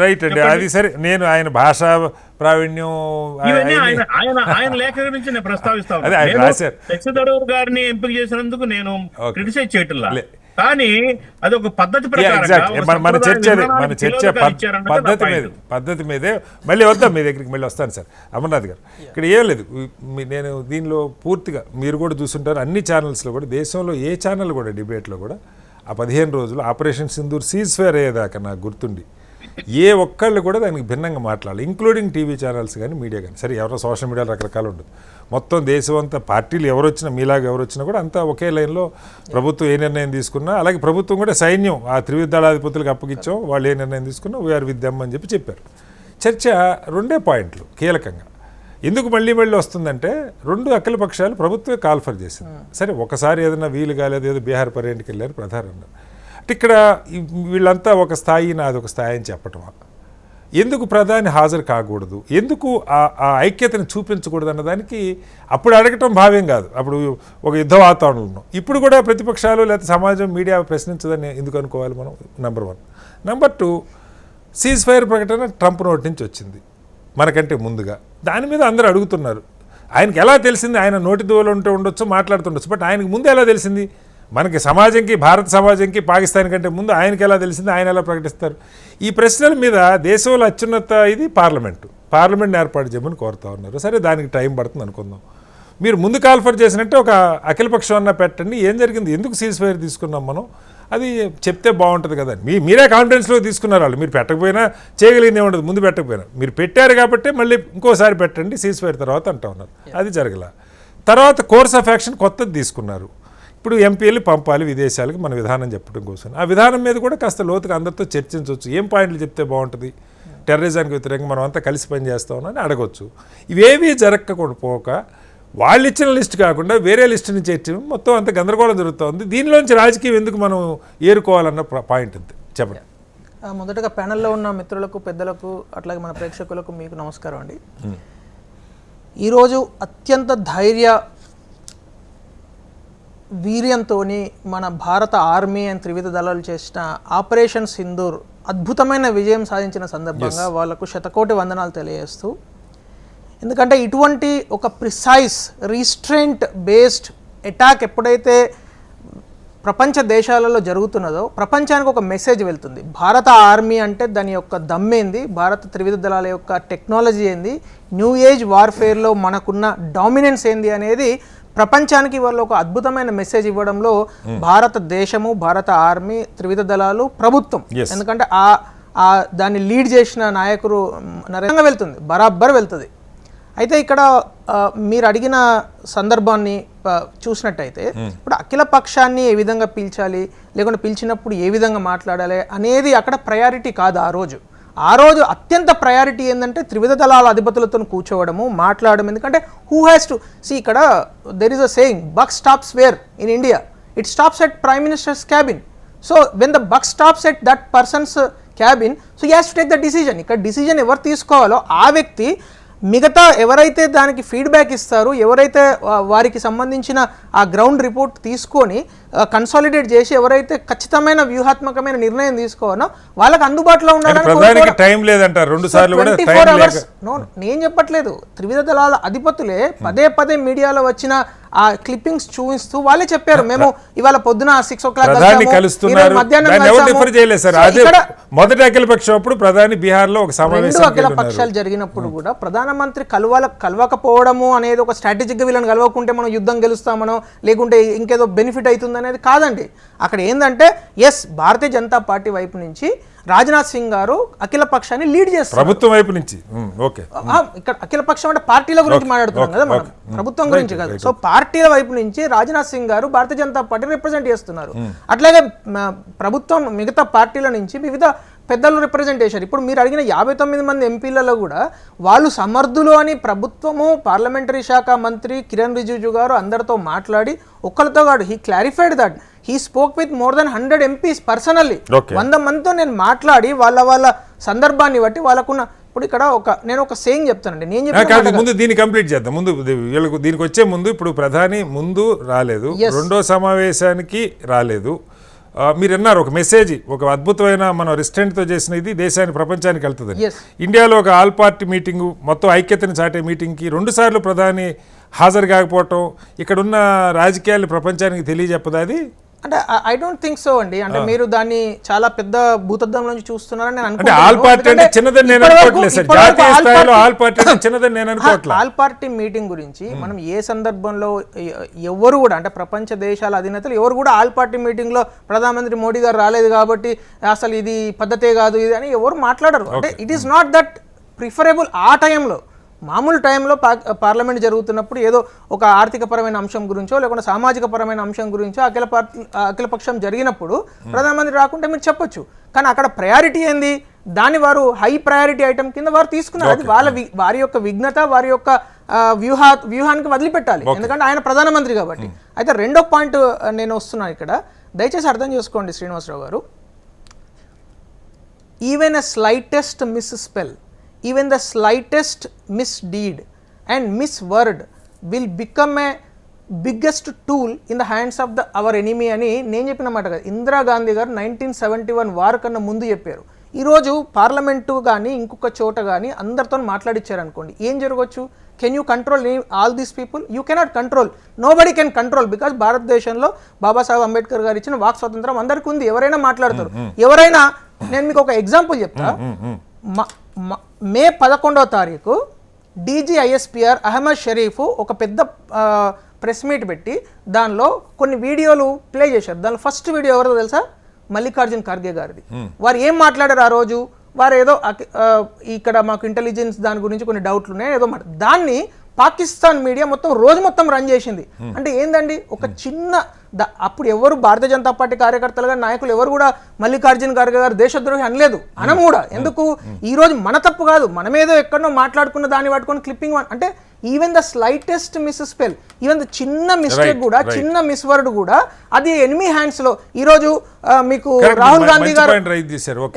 రైట్ అండి, అది సరే. నేను ఆయన భాషా ప్రావీణ్యం ఆయన లేఖ గురించి నేను ప్రస్తావిస్తాను. శశి థరూర్ గారిని ఎంపిక చేసినందుకు నేను క్రిటిసైజ్ చేయట్లా, కానీ అది ఒక పద్ధతి మన చర్చ పద్ధతి మీదే. మళ్ళీ వద్దాం మీ దగ్గరికి, మళ్ళీ వస్తాను సార్. అమర్నాథ్ గారు, ఇక్కడ ఏం లేదు, నేను దీనిలో పూర్తిగా మీరు కూడా చూస్తుంటారు, అన్ని ఛానల్స్లో కూడా, దేశంలో ఏ ఛానల్ కూడా డిబేట్లో కూడా ఆ 15 రోజులు ఆపరేషన్ సింధూర్ సీజ్ ఫైర్ అయ్యేదాకా నాకు గుర్తుండి ఏ ఒక్కళ్ళు కూడా దానికి భిన్నంగా మాట్లాడాలి, ఇంక్లూడింగ్ టీవీ ఛానల్స్ కానీ మీడియా కానీ. సరే, ఎవరో సోషల్ మీడియాలో రకరకాలు ఉండదు, మొత్తం దేశం అంతా పార్టీలు ఎవరు వచ్చినా, మీలాగా ఎవరు వచ్చినా కూడా అంతా ఒకే లైన్లో ప్రభుత్వం ఏ నిర్ణయం తీసుకున్నా, అలాగే ప్రభుత్వం కూడా సైన్యం ఆ త్రివిధ దళాధిపతులకు అప్పగించాం, వాళ్ళు ఏ నిర్ణయం తీసుకున్నా వీఆర్ విత్ దెమ్ అని చెప్పారు. చర్చ 2 పాయింట్లు కీలకంగా ఎందుకు మళ్ళీ వస్తుందంటే, 2 అఖిల పక్షాలు ప్రభుత్వమే కాల్ఫర్ చేసింది. సరే, ఒకసారి ఏదైనా వీలు కాలేదు, ఏదో బీహార్ పర్యటనకి వెళ్ళారు ప్రధాని అన్నారు. అంటే ఇక్కడ వీళ్ళంతా ఒక స్థాయి, నాది ఒక స్థాయి అని చెప్పటం, ఎందుకు ప్రధాని హాజరు కాకూడదు, ఎందుకు ఆ ఐక్యతను చూపించకూడదు అన్నదానికి అప్పుడు అడగటం భావ్యం కాదు. అప్పుడు ఒక యుద్ధ వాతావరణంలో ఇప్పుడు కూడా ప్రతిపక్షాలు లేదా సమాజం, మీడియా ప్రశ్నించదని ఎందుకు అనుకోవాలి మనం? నెంబర్ 1. నెంబర్ 2, సీజ్ ఫైర్ ప్రకటన ట్రంప్ నోటి నుంచి వచ్చింది మనకంటే ముందుగా. దాని మీద అందరూ అడుగుతున్నారు, ఆయనకి ఎలా తెలిసింది? ఆయన నోటి దూవలు ఉండొచ్చు, మాట్లాడుతుండొచ్చు, బట్ ఆయనకు ముందు ఎలా తెలిసింది? మనకి సమాజంకి, భారత సమాజంకి పాకిస్తాన్ కంటే ముందు ఆయనకి ఎలా తెలిసింది? ఆయన ఎలా ప్రకటిస్తారు? ఈ ప్రశ్నల మీద దేశంలో అత్యున్నత ఇది పార్లమెంట్ని ఏర్పాటు చేయమని కోరుతా ఉన్నారు. సరే, దానికి టైం పడుతుంది అనుకుందాం. మీరు ముందు కాల్ఫర్ చేసినట్టే ఒక అఖిలపక్షం అన్న పెట్టండి, ఏం జరిగింది, ఎందుకు సీజ్ ఫైర్ తీసుకున్నాం మనం, అది చెప్తే బాగుంటుంది కదా. మీరే కాన్ఫిడెన్స్లో తీసుకున్నారు. వాళ్ళు మీరు పెట్టకపోయినా చేయగలిగింది ఏముండదు, ముందు పెట్టకపోయినా మీరు పెట్టారు కాబట్టి మళ్ళీ ఇంకోసారి పెట్టండి సీజ్ ఫైర్ తర్వాత అంటా ఉన్నారు. అది జరగల. తర్వాత కోర్స్ ఆఫ్ యాక్షన్ కొత్తది తీసుకున్నారు. ఇప్పుడు ఎంపీలు పంపాలి విదేశాలకు మన విధానం చెప్పడం కోసం. ఆ విధానం మీద కూడా కాస్త లోతుగా అందరితో చర్చించవచ్చు. ఏం పాయింట్లు చెప్తే బాగుంటుంది, టెర్రరిజానికి వ్యతిరేకంగా మనం అంతా కలిసి పనిచేస్తా ఉన్నామని అడగవచ్చు. ఇవేవీ జరగకుండా పోక వాళ్ళు ఇచ్చిన లిస్ట్ కాకుండా వేరే లిస్ట్ నుంచి ఇచ్చి మొత్తం అంత గందరగోళం జరుగుతూ ఉంది. దీనిలోంచి రాజకీయం ఎందుకు మనం ఏరుకోవాలన్న పాయింట్ అంతే. చెప్పండి. మొదటగా ప్యానెల్లో ఉన్న మిత్రులకు, పెద్దలకు, అట్లాగే మన ప్రేక్షకులకు మీకు నమస్కారం అండి. ఈరోజు అత్యంత వీర్యంతో మన భారత ఆర్మీ అండ్ త్రివిధ దళాలు చేసిన ఆపరేషన్ సింధూర్ అద్భుతమైన విజయం సాధించిన సందర్భంగా వాళ్లకు శతకోటి వందనాలు తెలియజేస్తూ, ఎందుకంటే ఇటువంటి ఒక ప్రిసైజ్ రీస్ట్రెంట్ బేస్డ్ అటాక్ ఎప్పుడైతే ప్రపంచ దేశాలలో జరుగుతున్నదో ప్రపంచానికి ఒక మెసేజ్ వెళ్తుంది. భారత ఆర్మీ అంటే దాని యొక్క దమ్మేంది, భారత త్రివిధ దళాల యొక్క టెక్నాలజీ ఏంది, న్యూ ఏజ్ వార్ఫేర్లో మనకున్న డామినెన్స్ ఏంది అనేది ప్రపంచానికి వాళ్ళు ఒక అద్భుతమైన మెసేజ్ ఇవ్వడంలో భారతదేశము, భారత ఆర్మీ, త్రివిధ దళాలు, ప్రభుత్వం, ఎందుకంటే దాన్ని లీడ్ చేసిన నాయకుడు నరేంద్ర వెళ్తుంది, బరాబర్ వెళ్తుంది. అయితే ఇక్కడ మీరు అడిగిన సందర్భాన్ని చూసినట్టయితే ఇప్పుడు అఖిల పక్షాన్ని ఏ విధంగా పిలిచాలి, లేకుంటే పిలిచినప్పుడు ఏ విధంగా మాట్లాడాలి అనేది అక్కడ ప్రయారిటీ కాదు. ఆ రోజు అత్యంత ప్రయారిటీ ఏంటంటే త్రివిధ దళాల అధిపతులతో కూర్చోవడము, మాట్లాడడం. ఎందుకంటే హూ హ్యాస్ టు సీ, ఇక్కడ there is a saying, buck stops where in India, it stops at prime minister's cabin. So when the buck stops at that person's cabin, so he has to take the decision. ఇక్కడ decision ఎవరు తీసుకోవాలో ఆ వ్యక్తి, మిగతా ఎవరైతే దానికి feedback ఇస్తారో, ఎవరైతే వారికి సంబంధించిన ఆ గ్రౌండ్ రిపోర్ట్ తీసుకొని కన్సాలిడేట్ చేసి ఎవరైతే ఖచ్చితమైన వ్యూహాత్మకమైన నిర్ణయం తీసుకోవాలో వాళ్ళకి అందుబాటులో ప్రధానికి టైం లేదంటారు 2 సార్లు కూడా టైం లేక నేను చెప్పట్లేదు. త్రివిధ దళాల అధిపతులే పదే పదే మీడియాలో వచ్చిన ఆ క్లిప్పింగ్స్ చూపిస్తూ వాళ్ళే చెప్పారు, మేము ఇవాళ పొద్దున 6 o'clock కలుస్తున్నారు. మొదటి అఖిలపక్షం అప్పుడు ప్రధాని బీహార్ లో ఒక సమావేశం అఖిల పక్షాలు జరిగినప్పుడు కూడా ప్రధానమంత్రి కలవకపోవడము అనేది ఒక స్ట్రాటజిక్ గా వీళ్ళని కలవకుంటే మనం యుద్ధం గెలుస్తామనో లేకుంటే ఇంకేదో బెనిఫిట్ అవుతుంది అనేది కాదండి. అక్కడ ఏంటంటే ఎస్ భారతీయ జనతా పార్టీ వైపు నుంచి రాజ్నాథ్ సింగ్ గారు అఖిల పక్షాన్ని లీడ్ చేస్తారు, ప్రభుత్వం వైపు నుంచి. ఇక్కడ అఖిల పక్షం అంటే పార్టీల గురించి మాట్లాడుతున్నాం కదా మనం, ప్రభుత్వం గురించి కాదు. సో పార్టీల వైపు నుంచి రాజ్నాథ్ సింగ్ గారు భారతీయ జనతా పార్టీని రిప్రజెంట్ చేస్తున్నారు. అట్లాగే ప్రభుత్వం మిగతా పార్టీల నుంచి వివిధ పెద్దలు రిప్రజెంట్ చేశారు. ఇప్పుడు మీరు అడిగిన 59 మంది ఎంపీలలో కూడా వాళ్ళు సమర్థులు అని ప్రభుత్వము, పార్లమెంటరీ శాఖ మంత్రి కిరణ్ రిజిజు గారు అందరితో మాట్లాడి ఒక్కరితో కాదు, he clarified that he spoke with more than 100 MPs personally. 100 మందితో నేను మాట్లాడి వాళ్ళ సందర్భాన్ని బట్టి వాళ్ళకున్న. ఇప్పుడు ఇక్కడ నేను ఒక సేయింగ్ చెప్తానండి, నేను చెప్పిన ముందు దీన్ని కంప్లీట్ చేద్దాం. ముందు వీళ్ళకు దీనికి వచ్చే ముందు ఇప్పుడు ప్రధాని ముందు రాలేదు, రెండో సమావేశానికి రాలేదు. మీరు అన్నారు ఒక మెసేజ్, ఒక అద్భుతమైన మనం రెస్టారెంట్తో చేసిన ఇది దేశానికి ప్రపంచానికి వెళ్తుంది. ఇండియాలో ఒక ఆల్ పార్టీ మీటింగు, మొత్తం ఐక్యతని చాటే మీటింగ్కి 2 సార్లు ప్రధాని హాజరు కాకపోవటం ఇక్కడున్న రాజకీయాలు ప్రపంచానికి తెలియజెప్పదా అది? అంటే ఐ డోంట్ థింక్ సో అండి. అంటే మీరు దాన్ని చాలా పెద్ద భూతద్దం నుంచి చూస్తున్నారని నేను అనుకుంటున్నాను. ఆల్ పార్టీ మీటింగ్ గురించి మనం ఏ సందర్భంలో ఎవరు కూడా, అంటే ప్రపంచ దేశాల అధినేతలు ఎవరు కూడా ఆల్ పార్టీ మీటింగ్ లో ప్రధానమంత్రి మోడీ గారు రాలేదు కాబట్టి అసలు ఇది పద్ధతే కాదు ఇది అని ఎవరు మాట్లాడరు. అంటే it is not that preferable. ఆ టైంలో మామూలు టైంలో పార్లమెంట్ జరుగుతున్నప్పుడు ఏదో ఒక ఆర్థికపరమైన అంశం గురించో లేకుంటే సామాజిక పరమైన అంశం గురించో అఖిలపక్షం జరిగినప్పుడు ప్రధానమంత్రి రాకుంటే మీరు చెప్పొచ్చు. కానీ అక్కడ ప్రయారిటీ ఏంది, దాన్ని వారు హై ప్రయారిటీ ఐటమ్ కింద వారు తీసుకున్నారు. అది వారి యొక్క విఘ్నత, వారి యొక్క వ్యూహానికి వదిలిపెట్టాలి, ఎందుకంటే ఆయన ప్రధానమంత్రి కాబట్టి. అయితే రెండో పాయింట్ నేను వస్తున్నాను ఇక్కడ, దయచేసి అర్థం చేసుకోండి శ్రీనివాసరావు గారు. Even a slightest miss spell, even the slightest misdeed and misword will become a biggest tool in the hands of our enemy అని నేను చెప్పిన మాట కదా. ఇందిరాగాంధీ గారు 1971 వార్ కన్నా ముందు చెప్పారు. ఈరోజు పార్లమెంటు కానీ ఇంకొక చోట కానీ అందరితో మాట్లాడిచ్చారు అనుకోండి, ఏం జరగవచ్చు? Can you control all these people? You cannot control, nobody can control, because భారతదేశంలో బాబాసాహెబ్ అంబేద్కర్ గారు ఇచ్చిన వాక్ స్వాతంత్రం అందరికీ ఉంది, ఎవరైనా మాట్లాడతారు. ఎవరైనా, నేను మీకు ఒక ఎగ్జాంపుల్ చెప్తా. మే 11వ తారీఖు DGISPR అహ్మద్ షరీఫ్ ఒక పెద్ద ప్రెస్ మీట్ పెట్టి దానిలో కొన్ని వీడియోలు ప్లే చేశారు. దానిలో ఫస్ట్ వీడియో ఎవరో తెలుసా? మల్లికార్జున్ ఖర్గే గారిది. వారు ఏం మాట్లాడారు ఆ రోజు? వారు ఏదో ఇక్కడ మాకు ఇంటెలిజెన్స్ దాని గురించి కొన్ని డౌట్లు ఉన్నాయి ఏదో మాట, దాన్ని పాకిస్తాన్ మీడియా మొత్తం రోజు మొత్తం రన్ చేసింది. అంటే ఏందండి, ఒక చిన్న అప్పుడు ఎవరు భారతీయ జనతా పార్టీ కార్యకర్తలుగా నాయకులు ఎవరు కూడా మల్లికార్జున్ ఖర్గే గారు దేశద్రోహి అనలేదు, అనము కూడా. ఎందుకు? ఈ రోజు మన తప్పు కాదు, మనమేదో ఎక్కడో మాట్లాడుకున్న దాన్ని పట్టుకొని క్లిప్పింగ్, అంటే even the slightest miss spell, even the చిన్న మిస్టేక్ కూడా, చిన్న మిస్వర్డ్ కూడా అది ఎనిమీ హ్యాండ్స్ లో. ఈ రోజు మీకు రాహుల్ గాంధీ గారు,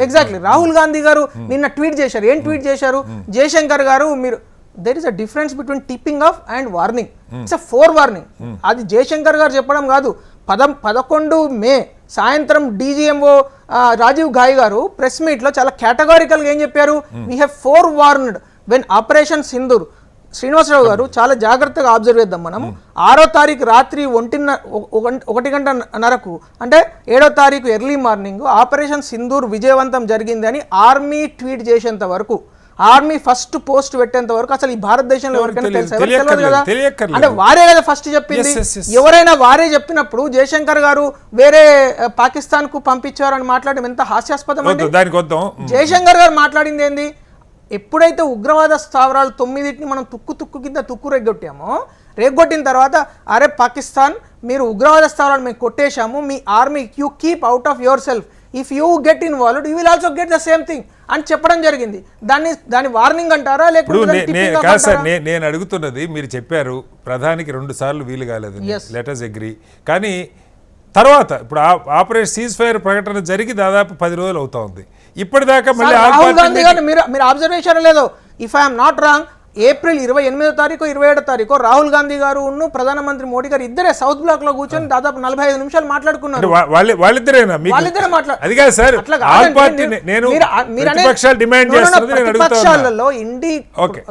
ఎగ్జాక్ట్లీ రాహుల్ గాంధీ గారు నిన్న ట్వీట్ చేశారు. ఏం ట్వీట్ చేశారు? జయశంకర్ గారు మీరు, there is a difference between tipping off and warning. It's a forewarning. అది జయశంకర్ గారు చెప్పడం కాదు. 11 మే సాయంత్రం DGMO రాజీవ్ ఘాయ్ గారు ప్రెస్ మీట్ లో చాలా కేటగారికల్గా ఏం చెప్పారు? We have forewarned when operation Sindoor. Srinivasarao గారు చాలా జాగ్రత్తగా అబ్జర్వ్ చేద్దాం. మనము 6వ తారీఖు రాత్రి 1 గంటన్నరకు, అంటే 7వ తారీఖు ఎర్లీ మార్నింగ్ ఆపరేషన్ సింధూర్ విజయవంతం జరిగింది అని ఆర్మీ ట్వీట్ చేసేంత వరకు, ఆర్మీ ఫస్ట్ పోస్ట్ పెట్టేంత వరకు అసలు ఈ భారతదేశంలో ఎవరికైనా తెలియదు కదా. అంటే వారే కదా ఫస్ట్ చెప్పింది. ఎవరైనా వారే చెప్పినప్పుడు జయశంకర్ గారు వేరే పాకిస్తాన్ కు పంపించారు అని మాట్లాడడం ఎంత హాస్యాస్పదం అండి. జయశంకర్ గారు మాట్లాడింది ఏంది? ఎప్పుడైతే ఉగ్రవాద స్థావరాలు 9టిని మనం తుక్కు కింద రేగొట్టామో, రేగొట్టిన తర్వాత అరే పాకిస్తాన్ మీరు ఉగ్రవాద స్థావరాలు మేము కొట్టేశాము, మీ army you keep out of yourself, if you get involved you will also get the same thing అని చెప్పడం జరిగింది. దాని వార్నింగ్ అంటారా లేకపోతే? నేను అడుగుతున్నది, మీరు చెప్పారు ప్రధానికి 2 సార్లు వీలు కాలేదు, లెట్ us అగ్రీ. కానీ తర్వాత ఇప్పుడు ఆపరేషన్ సీజ్ ఫైర్ ప్రకటన జరిగి దాదాపు 10 రోజులు అవుతా ఉంది. ఇప్పటిదాకా మళ్ళీ రాహుల్ గాంధీ గారు మీరు అబ్జర్వేషన్ లేదో, if I'm not wrong April 28వ తారీఖు 27వ తారీఖు రాహుల్ గాంధీ గారు ప్రధానమంత్రి మోడీ గారు ఇద్దరే సౌత్ బ్లాక్ లో కూర్చొని దాదాపు 45 నిమిషాలు మాట్లాడుకున్నారు. వాళ్ళిద్దరేనా మీకు? వాళ్ళిద్దరే అది కాదు సార్, అట్లా ఆల్ కాదండి. పార్టీ నేను ప్రతిపక్షాలు డిమాండ్ చేస్తున్నది నేను అడుగుతున్నా. ప్రతిపక్షాలలో ఇండి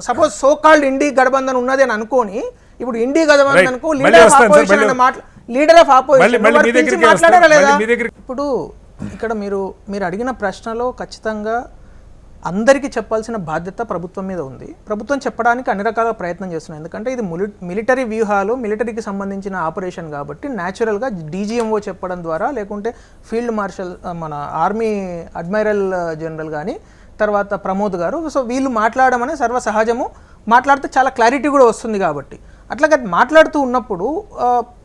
సపోజ్ సో కాల్డ్ ఇండి గఠబంధన్ ఉన్నది అని అనుకోని ఇప్పుడు ఇండి గఠబంధన్ అనుకో లీడర్ ఆఫ్ ఆపోజిషన్ అన్న లీడర్ ఆఫ్ ఆపోజిషన్ మాట్లాడారా లేదా? ఇప్పుడు ఇక్కడ మీరు అడిగిన ప్రశ్నలో ఖచ్చితంగా అందరికీ చెప్పాల్సిన బాధ్యత ప్రభుత్వం మీద ఉంది. ప్రభుత్వం చెప్పడానికి అన్ని రకాల ప్రయత్నం చేస్తున్నాయి. ఎందుకంటే ఇది మిలిటరీ వ్యూహాలు, మిలిటరీకి సంబంధించిన ఆపరేషన్ కాబట్టి న్యాచురల్గా డీజీఎంఓ చెప్పడం ద్వారా, లేకుంటే ఫీల్డ్ మార్షల్ మన ఆర్మీ అడ్మైరల్ జనరల్ కానీ తర్వాత ప్రమోద్ గారు, సో వీళ్ళు మాట్లాడడం అనేది సర్వసహజము. మాట్లాడితే చాలా క్లారిటీ కూడా వస్తుంది కాబట్టి అట్లాగే మాట్లాడుతూ ఉన్నప్పుడు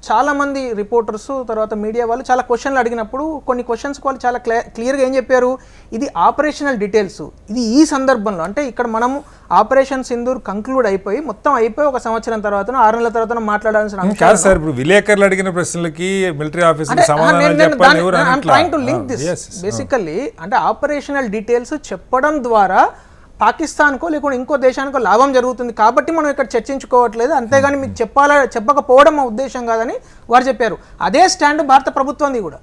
చాలామంది రిపోర్టర్స్ తర్వాత మీడియా వాళ్ళు చాలా క్వశ్చన్లు అడిగినప్పుడు కొన్ని క్వశ్చన్స్ వాళ్ళు చాలా క్లియర్గా ఏం చెప్పారు, ఇది ఆపరేషనల్ డీటెయిల్స్, ఇది ఈ సందర్భంలో అంటే ఇక్కడ మనము ఆపరేషన్ సింధూర్ కంక్లూడ్ అయిపోయి మొత్తం అయిపోయి 1 సంవత్సరం తర్వాత 6 నెలల తర్వాత మాట్లాడాల్సిన కాదు సార్. ఇప్పుడు విలేకరులు అడిగిన ప్రశ్నలకి మిలిటరీ ఆఫీసర్ సమాధానం చెప్పాలి. Trying to link this basically అంటే ఆపరేషనల్ డీటెయిల్స్ చెప్పడం ద్వారా పాకిస్తాన్కో లేకుంటే ఇంకో దేశానికో లాభం జరుగుతుంది కాబట్టి మనం ఇక్కడ చర్చించుకోవట్లేదు, అంతేగాని మీకు చెప్పకపోవడం మా ఉద్దేశం కాదని వారు చెప్పారు. అదే స్టాండ్ భారత ప్రభుత్వంది కూడా.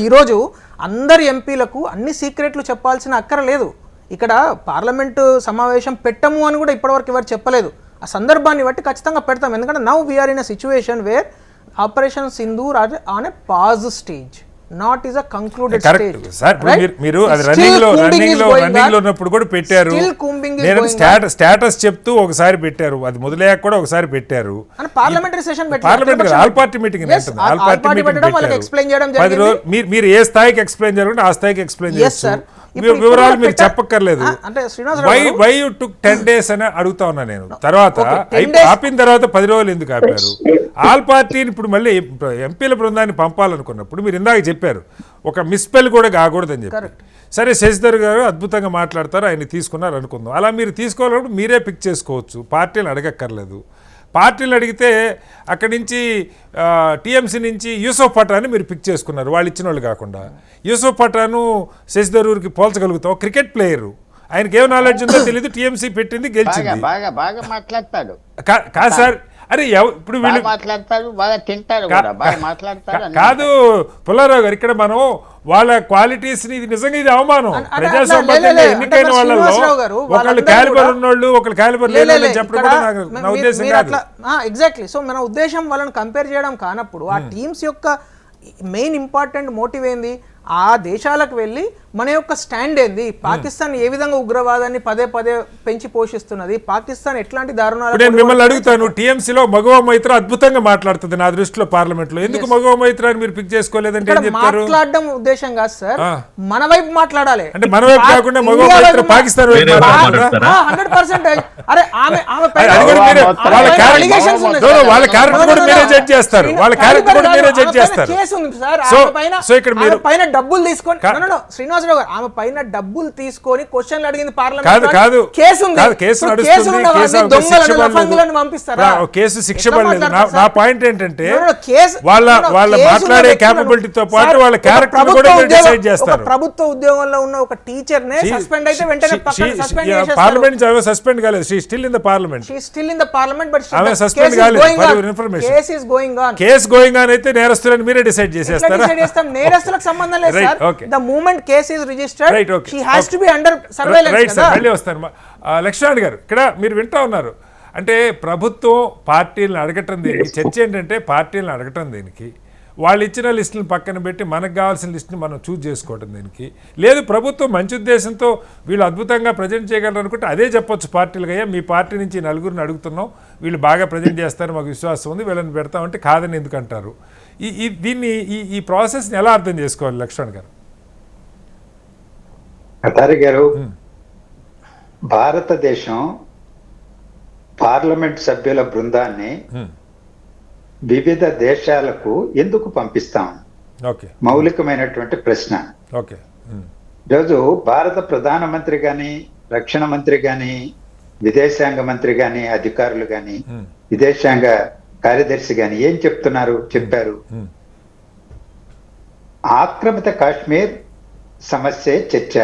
ఈరోజు అందరి ఎంపీలకు అన్ని సీక్రెట్లు చెప్పాల్సిన అక్కర లేదు. ఇక్కడ పార్లమెంటు సమావేశం పెట్టము అని కూడా ఇప్పటివరకు ఎవరు చెప్పలేదు. ఆ సందర్భాన్ని బట్టి ఖచ్చితంగా పెడతాం. ఎందుకంటే now we are in a situation where operation Sindoor on a pause stage, not is a concluded stage. Sir మీరు అది రన్నింగ్ లో ఉన్నప్పుడు కూడా పెట్టారు. నేను స్టేటస్ చెప్తూ ఒకసారి పెట్టారు, అది మొదలయ్యాక కూడా ఒకసారి పెట్టారు. Parliamentary session parliament all party meeting మీరు ఏ స్థాయికి ఎక్స్ప్లెయిన్ చేయాలంటే ఆ స్థాయికి ఎక్స్ప్లెయిన్ చేస్తారు. వివరాలు మీరు చెప్పక్కర్లేదు. వై యూ టుక్ 10 days అని అడుగుతా ఉన్నా నేను. తర్వాత ఆపిన తర్వాత 10 రోజులు ఎందుకు ఆపారు? ఆల్ పార్టీని ఇప్పుడు మళ్ళీ ఎంపీల బృందాన్ని పంపాలనుకున్నప్పుడు మీరు ఇందాక చెప్పారు ఒక మిస్పెల్ కూడా కాకూడదని చెప్పి. సరే, శశిధర్ గారు అద్భుతంగా మాట్లాడతారు, ఆయన తీసుకున్నారు అనుకుందాం. అలా మీరు తీసుకోవాలన్నప్పుడు మీరే పిక్ చేసుకోవచ్చు, పార్టీలు అడగక్కర్లేదు. పార్టీలు అడిగితే అక్కడి నుంచి టీఎంసీ నుంచి యూసఫ్ పఠాన్ని మీరు పిక్ చేసుకున్నారు, వాళ్ళు ఇచ్చిన వాళ్ళు కాకుండా. యూసఫ్ పఠాను శశిధరూర్కి పోల్చగలుగుతాం, క్రికెట్ ప్లేయరు, ఆయనకి ఏం నాలెడ్జ్ ఉందో తెలియదు, టీఎంసీ పెట్టింది గెలిచింది. బాగా మాట్లాడతాడు కాదు సార్. అరే ఇప్పుడు వీళ్ళు మాట్లాడతారు, బాగా తింటారు, బాగా మాట్లాడతారు. కాదు పుల్లారావు గారు, ఇక్కడ మనం వాళ్ళ క్వాలిటీస్ ని నిజంగా ఇది అవమానం. ప్రజాస్వామ్యంగా ఎన్నికైన వాళ్ళలో ఒకళ్ళు క్యాలిబర్ ఉన్నోళ్ళు ఒకళ్ళు క్యాలిబర్ లేని చెప్పడం కూడా నా ఉద్దేశం కాదు. ఎగ్జాక్ట్లీ. సో మన ఉద్దేశం వాళ్ళని కంపేర్ చేయడం కానప్పుడు ఆ టీమ్స్ యొక్క మెయిన్ ఇంపార్టెంట్ మోటివ్ ఏంది, ఆ దేశాలకు వెళ్ళి మన యొక్క స్టాండ్ ఏంది, పాకిస్తాన్ ఏ విధంగా ఉగ్రవాదాన్ని పదే పెంచి పోషిస్తున్నది, పాకిస్తాన్ ఎట్లాంటి దారుణాలు. నేను మిమ్మల్ని అడుగుతాను, టీఎంసీలో మగువ మైత్ర అద్భుతంగా మాట్లాడుతుంది నా దృష్టిలో పార్లమెంట్ లో, ఎందుకు మగువ మైత్ర అని మీరు పిక్ చేసుకోలేదంటే మాట్లాడడం ఉద్దేశం కాదు సార్, మన వైపు మాట్లాడాలి. అంటే మన వైపు కాకుండా మగువ మైత్ర పాకిస్తాన్ వైపు 100%. అరే వాళ్ళ క్యారెక్టర్ కూడా మీరే జడ్జ్ చేస్తారు, వాళ్ళ క్యారెక్టర్ కూడా మీరే జడ్జ్ చేస్తారు. కేసు ఉంది సార్, సో ఇక్కడ మీరు పైన డబ్బులు తీసుకొని శ్రీనివాసరావు గారు ఆమె పైన డబ్బులు తీసుకొని క్వశ్చన్లు అడిగింది పార్లమెంట్. కాదు కేసు ఉంది, కేసు పంపిస్తారా? కేసు శిక్ష పడలేదు. నా పాయింట్ ఏంటంటే వాళ్ళ మాట్లాడే క్యాపబిలిటీతో పాటు వాళ్ళ క్యారెక్టర్ కూడా డిసైడ్ చేస్తారు. ప్రభుత్వ ఉద్యోగంలో ఉన్న ఒక టీచర్ నే సస్పెండ్ అయితే వెంటనే సస్పెండ్ చేస్తారు. పార్లమెంట్ సస్పెండ్ కాలేదు, she still in the parliament, but ఆమె సస్పెండ్ కాలేదు. For information, case is going on. Case going on అయితే నేరస్తులను మీరే డిసైడ్ చేసేస్తారా? నేరస్తులకు సంబంధం లేదు sir. The moment case is registered, she has to be under surveillance. Right sir, మళ్ళీ వస్తాను. లక్ష్మణ్ గారు, ఇక్కడ మీరు వింటా ఉన్నారు అంటే ప్రభుత్వం పార్టీలను అడగటం దేనికి, చర్చ ఏంటంటే పార్టీలను అడగటం దేనికి, వాళ్ళు ఇచ్చిన లిస్టులను పక్కన పెట్టి మనకు కావాల్సిన లిస్టుని మనం చూజ్ చేసుకోవడం దేనికి. లేదు ప్రభుత్వం మంచి ఉద్దేశంతో వీళ్ళు అద్భుతంగా ప్రజెంట్ చేయగలరు అనుకుంటే అదే చెప్పొచ్చు పార్టీలుగా, అయ్యా మీ పార్టీ నుంచి నలుగురిని అడుగుతున్నాం, వీళ్ళు బాగా ప్రజెంట్ చేస్తారు, మాకు విశ్వాసం ఉంది, వీళ్ళని పెడతామంటే కాదని ఎందుకంటారు? దీన్ని ఈ ప్రాసెస్ని ఎలా అర్థం చేసుకోవాలి లక్ష్మణ్ గారు? అతారి గారు, భారతదేశం పార్లమెంట్ సభ్యుల బృందాన్ని వివిధ దేశాలకు ఎందుకు పంపిస్తాం? మౌలికమైనటువంటి ప్రశ్న. ఈరోజు భారత ప్రధానమంత్రి గాని, రక్షణ మంత్రి గాని, విదేశాంగ మంత్రి గాని, అధికారులు గాని, విదేశాంగ కార్యదర్శి గాని ఏం చెప్పారు? ఆక్రమిత కాశ్మీర్ సమస్య చర్చ,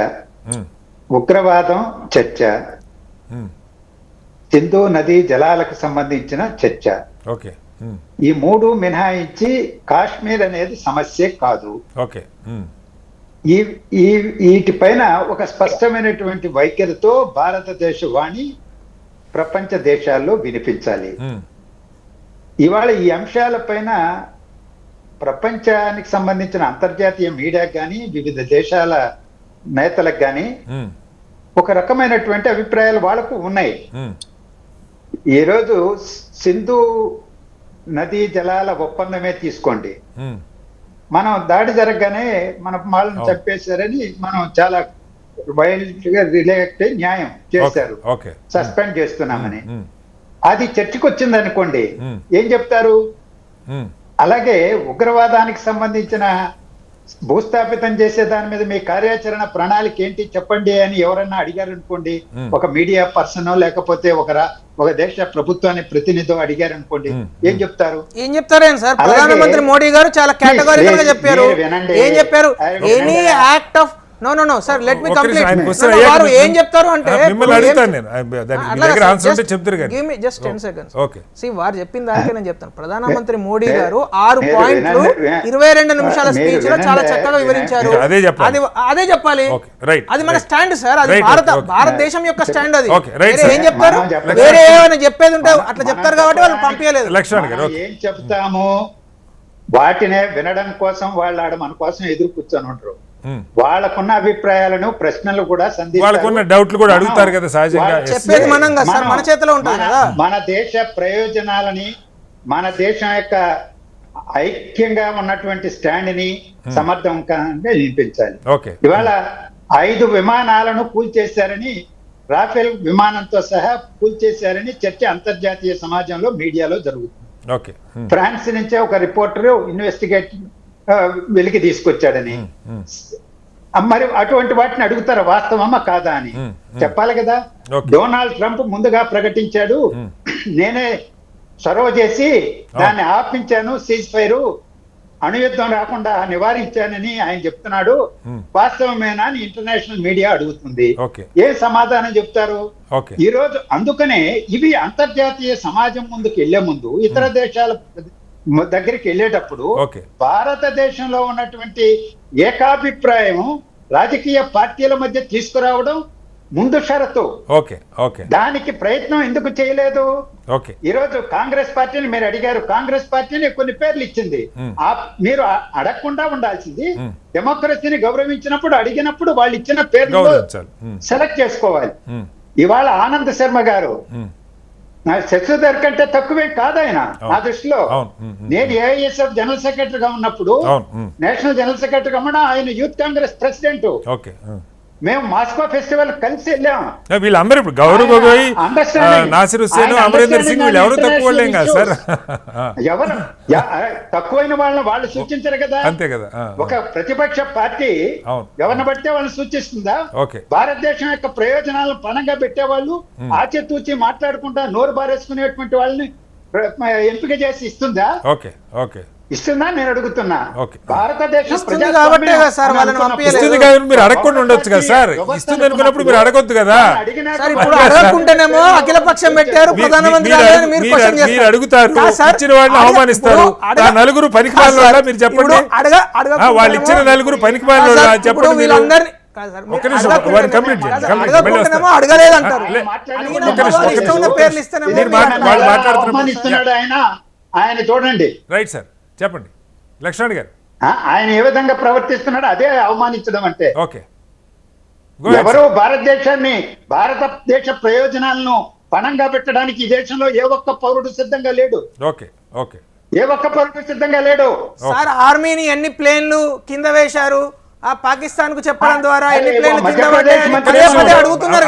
ఉగ్రవాదం చర్చ, సింధు నదీ జలాలకు సంబంధించిన చర్చ. ఓకే. ఈ 3 మినహాయించి కాశ్మీర్ అనేది సమస్యే కాదు. ఓకే. వీటిపైన ఒక స్పష్టమైనటువంటి వైఖరితో భారతదేశ వాణి ప్రపంచ దేశాల్లో వినిపించాలి. ఇవాళ ఈ అంశాలపైన ప్రపంచానికి సంబంధించిన అంతర్జాతీయ మీడియాకి కానీ వివిధ దేశాల నేతలకు కానీ ఒక రకమైనటువంటి అభిప్రాయాలు వాళ్ళకు ఉన్నాయి. ఈరోజు సింధు నదీ జలాల ఒప్పందమే తీసుకోండి. మనం దాడి జరగగానే మన వాళ్ళని చంపేశారని మనం చాలా వైల్డ్ గా రిలేట్ న్యాయం చేశారు, సస్పెండ్ చేస్తున్నామని. అది చర్చకు వచ్చింది అనుకోండి, ఏం చెప్తారు? అలాగే ఉగ్రవాదానికి సంబంధించిన భూస్థాపితం చేసే దాని మీద మీ కార్యాచరణ ప్రణాళిక ఏంటి చెప్పండి అని ఎవరన్నా అడిగారు అనుకోండి, ఒక మీడియా పర్సన్ లేకపోతే ఒక దేశ ప్రభుత్వాన్ని ప్రతినిధి అడిగారు అనుకోండి, ఏం చెప్తారు? సార్, ప్రధానమంత్రి మోడీ గారు చాలా కేటగారికల్ గా చెప్పారు. ఏం చెప్పారు? Any act of no sir, let me complete. వారు ఏం చెప్తారు అంటే జస్ట్ 10 seconds. వారు చెప్పిన దానికే నేను చెప్తాను. ప్రధానమంత్రి మోడీ గారు 6 పాయింట్లు 22 నిమిషాల స్పీచ్ లో చాలా చక్కగా వివరించారు. అదే చెప్పాలి, అది మన స్టాండ్ సార్, అది భారతదేశం యొక్క స్టాండ్. అది ఏం చెప్తారు? వేరే ఏమైనా చెప్పేది ఉంటే అట్లా చెప్తారు కాబట్టి వాళ్ళు పంపించలేదు. ఏం చెప్తాము? వాటినే వినడం కోసం వాళ్ళు ఆడ మన కోసం ఎదురు కూర్చొని ఉంటారు. వాళ్ళకున్న అభిప్రాయాలను ప్రశ్నలు కూడా వాళ్ళకున్న డౌట్లు కూడా అడుగుతారు కదా సహజంగా. చెప్పేది మన చేతిలో ఉంటుంది కదా. మన దేశ ప్రయోజనాలని, మన దేశం యొక్క ఐక్యంగా ఉన్నటువంటి స్టాండ్ ని సమర్థవంతంగా వినిపించాలి. ఇవాళ 5 విమానాలను కూల్చేశారని, రాఫెల్ విమానంతో సహా కూల్చేశారని చర్చ అంతర్జాతీయ సమాజంలో మీడియాలో జరుగుతుంది. ఫ్రాన్స్ నుంచే ఒక రిపోర్టర్ ఇన్వెస్టిగేట్ వెలికి తీసుకొచ్చాడని. మరి అటువంటి వాటిని అడుగుతారా వాస్తవమా కాదా అని చెప్పాలి కదా. డొనాల్డ్ ట్రంప్ ముందుగా ప్రకటించాడు, నేనే చొరవ చేసి దాన్ని ఆపించాను, సీజ్ ఫైర్ అణుయుద్ధం రాకుండా నివారించానని ఆయన చెప్తున్నాడు. వాస్తవమేనా అని ఇంటర్నేషనల్ మీడియా అడుగుతుంది. ఏ సమాధానం చెప్తారు? ఈ రోజు అందుకనే ఇవి అంతర్జాతీయ సమాజం ముందుకు వెళ్లే ముందు, ఇతర దేశాల దగ్గరికి వెళ్ళేటప్పుడు భారతదేశంలో ఉన్నటువంటి ఏకాభిప్రాయం రాజకీయ పార్టీల మధ్య తీసుకురావడం ముందు షరతు. దానికి ప్రయత్నం ఎందుకు చేయలేదు? ఈ రోజు కాంగ్రెస్ పార్టీని మీరు అడిగారు, కాంగ్రెస్ పార్టీని కొన్ని పేర్లు ఇచ్చింది. మీరు అడగకుండా ఉండాల్సింది, డెమోక్రసీని గౌరవించినప్పుడు అడిగినప్పుడు వాళ్ళు ఇచ్చిన పేర్లు సెలెక్ట్ చేసుకోవాలి. ఇవాళ ఆనంద్ శర్మ గారు శశిధర్ కంటే తక్కువే కాదు ఆయన నా దృష్టిలో. నేను ఏఐఎస్ఎఫ్ జనరల్ సెక్రటరీగా ఉన్నప్పుడు, నేషనల్ జనరల్ సెక్రటరీగా ఉన్నా, ఆయన యూత్ కాంగ్రెస్ ప్రెసిడెంట్. మేము మాస్కో ఫెస్టివల్ కలిసి వెళ్ళాం. వీళ్ళందరూ ఇప్పుడు గౌరవ్ గొగోయ్, నాసిర్ హుస్సేన్, అమరీందర్ సింగ్ వీళ్ళు ఎవరు తక్కువ వాళ్ళేం కాదు సార్. ఎవరు తక్కువైన వాళ్ళని వాళ్ళు సూచించరు కదా. అంతే కదా. ఒక ప్రతిపక్ష పార్టీ ఎవరిని బట్టే వాళ్ళని సూచిస్తుందా? భారతదేశం యొక్క ప్రయోజనాలను పణంగా పెట్టేవాళ్ళు ఆచితూచి మాట్లాడుకుంటా నోరు బారేసుకునేటువంటి వాళ్ళని ఎంపిక చేసి ఇస్తుందా? ఇస్తుందా నేను అడుగుతున్నా. భారతదేశం మీరు అడగకుండా ఉండొచ్చు కదా సార్. ఇస్తుంది అనుకున్నప్పుడు మీరు అడగొద్దు కదా. అడగకుంటేనేమో అఖిలపక్షం పెట్టారు, ప్రధానమంత్రి మీరు అడుగుతారు, ఇచ్చిన వాళ్ళని అవమానిస్తారు. నలుగురు పనికిమాలిన వాళ్ళ మీరు చెప్పండి, వాళ్ళు ఇచ్చిన నలుగురు పనికిమాలిన చెప్పండి. వీళ్ళందరినీ ఆయన చూడండి. రైట్ సార్, చెప్పండి లక్ష్మణ్ గారు. ఆయన ఏ విధంగా ప్రవర్తిస్తున్నాడో అదే అవమానించడం అంటే. ఎవరు భారతదేశాన్ని, భారతదేశ ప్రయోజనాలను పణంగా పెట్టడానికి ఈ దేశంలో ఏ ఒక్క పౌరుడు సిద్ధంగా లేడు. ఏ ఒక్క పౌరుడు సిద్ధంగా లేడు. సార్, ఆర్మీని ఎన్ని ప్లేన్లు కింద వేశారు, ఆ పాకిస్తాన్ కు చెప్పడం ద్వారా ఎన్ని ప్లేన్లు కింద అడుగుతున్నారు.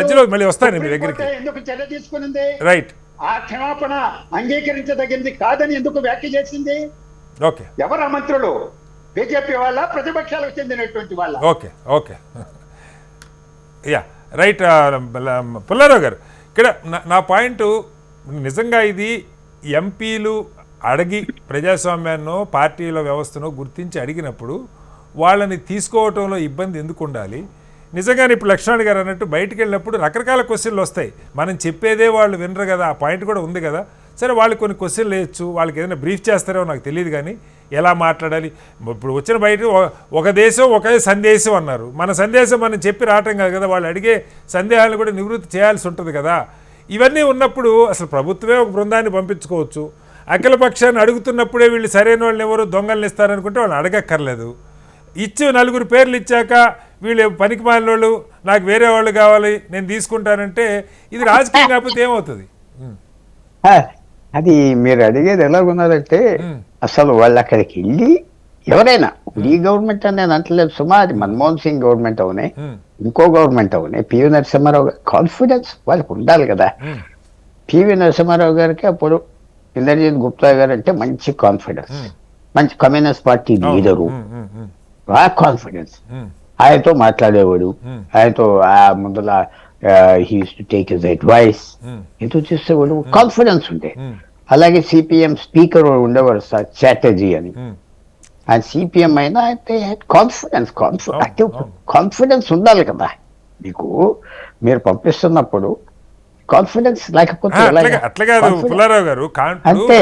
మధ్యలో మళ్ళీ వస్తాను మీ దగ్గరికి. ఎందుకు చర్య తీసుకునింది? రైట్. ఆ క్షమాపణ అంగీకరించదగింది కాదని ఎందుకు వ్యాఖ్య చేసింది? ఎవరు మంత్రులు? బీజేపీ వాళ్ళ, ప్రతిపక్షాలకు చెందినటువంటి వాళ్ళ? రైట్. పుల్లారావు గారు, ఇక్కడ నా పాయింట్ నిజంగా ఇది ఎంపీలు అడిగి ప్రజాస్వామ్యాన్నో పార్టీల వ్యవస్థనో గుర్తించి అడిగినప్పుడు వాళ్ళని తీసుకోవటంలో ఇబ్బంది ఎందుకు ఉండాలి? నిజంగానే ఇప్పుడు లక్ష్మణ్ గారు అన్నట్టు బయటికి వెళ్ళినప్పుడు రకరకాల క్వశ్చన్లు వస్తాయి. మనం చెప్పేదే వాళ్ళు వినరు కదా, ఆ పాయింట్ కూడా ఉంది కదా. సరే వాళ్ళు కొన్ని క్వశ్చన్లు వేయచ్చు, వాళ్ళకి ఏదైనా బ్రీఫ్ చేస్తారో నాకు తెలియదు, కానీ ఎలా మాట్లాడాలి. ఇప్పుడు వచ్చిన బయట ఒక దేశం ఒకే సందేశం అన్నారు. మన సందేశం మనం చెప్పి రావటం కాదు కదా, వాళ్ళు అడిగే సందేహాలను కూడా నివృత్తి చేయాల్సి ఉంటుంది కదా. ఇవన్నీ ఉన్నప్పుడు అసలు ప్రభుత్వమే ఒక బృందాన్ని పంపించుకోవచ్చు. అఖిల పక్షాన్ని అడుగుతున్నప్పుడే వీళ్ళు సరైన వాళ్ళని ఎవరు దొంగల్ని ఇస్తారనుకుంటే వాళ్ళని అడగక్కర్లేదు. ఇచ్చి 4 పేర్లు ఇచ్చాక వీళ్ళు పనికి మాలిన వాళ్ళు, నాకు వేరే వాళ్ళు కావాలి, నేను తీసుకుంటానంటే ఇది రాజకీయం కాకపోతే ఏమవుతుంది? అది మీరు అడిగేది ఎలాగున్నదంటే అసలు వాళ్ళు అక్కడికి వెళ్ళి ఎవరైనా ఈ గవర్నమెంట్ అని నేను అంటలేదు సుమా, అది మన్మోహన్ సింగ్ గవర్నమెంట్ అవునే, ఇంకో గవర్నమెంట్ అవునే, పివి నరసింహారావు గారు కాన్ఫిడెన్స్ వాళ్ళకి ఉండాలి కదా. పివి నరసింహారావు గారికి అప్పుడు ఇంద్రజిత్ గుప్తా గారు అంటే మంచి కాన్ఫిడెన్స్, మంచి కమ్యూనిస్ట్ పార్టీ లీడరు, బాగా కాన్ఫిడెన్స్. ఆయనతో మాట్లాడేవాడు, ఆయనతో ముందర he use to take his advice, ఎందుకు చేసేవాడు, కాన్ఫిడెన్స్ ఉండే. అలాగే సిపిఎం స్పీకర్ ఉండేవారు సార్ చాటర్జీ అని, ఆయన సిపిఎం అయినా అయితే కాన్ఫిడెన్స్ ఉండాలి కదా మీకు. మీరు పంపిస్తున్నప్పుడు కాన్ఫిడెన్స్ లేకపోతే అట్లా కాదు పుల్లారావు గారు, అంటే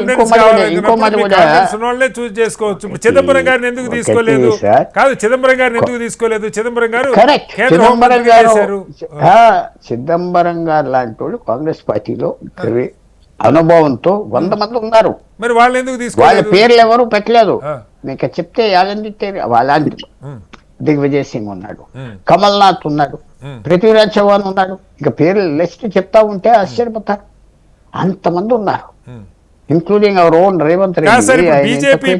ఇంకో మాట కూడా చూస్ చేసుకోవచ్చు. చిదంబరం గారిని ఎందుకు తీసుకోలేదు? కాదు, చిదంబరం గారిని ఎందుకు తీసుకోలేదు? చిదంబరం గారు చిదంబరం గారు లాంటి వాళ్ళు కాంగ్రెస్ పార్టీలో అనుభవంతో 100 మంది ఉన్నారు. మరి వాళ్ళు ఎందుకు తీసుకోలేదు? వాళ్ళ పేర్లు ఎవరు పెట్టలేదు. మీకు చెప్తే వాళ్ళంటి దిగ్విజయ్ సింగ్ ఉన్నాడు, కమల్నాథ్ ఉన్నాడు, పృథ్వీరాజ్ చౌహాన్ ఉన్నాడు, ఇక పేర్లు లిస్ట్ చెప్తా ఉంటే ఆశ్చర్యపోతారు, అంతమంది ఉన్నారు, including our own Revanth Reddy.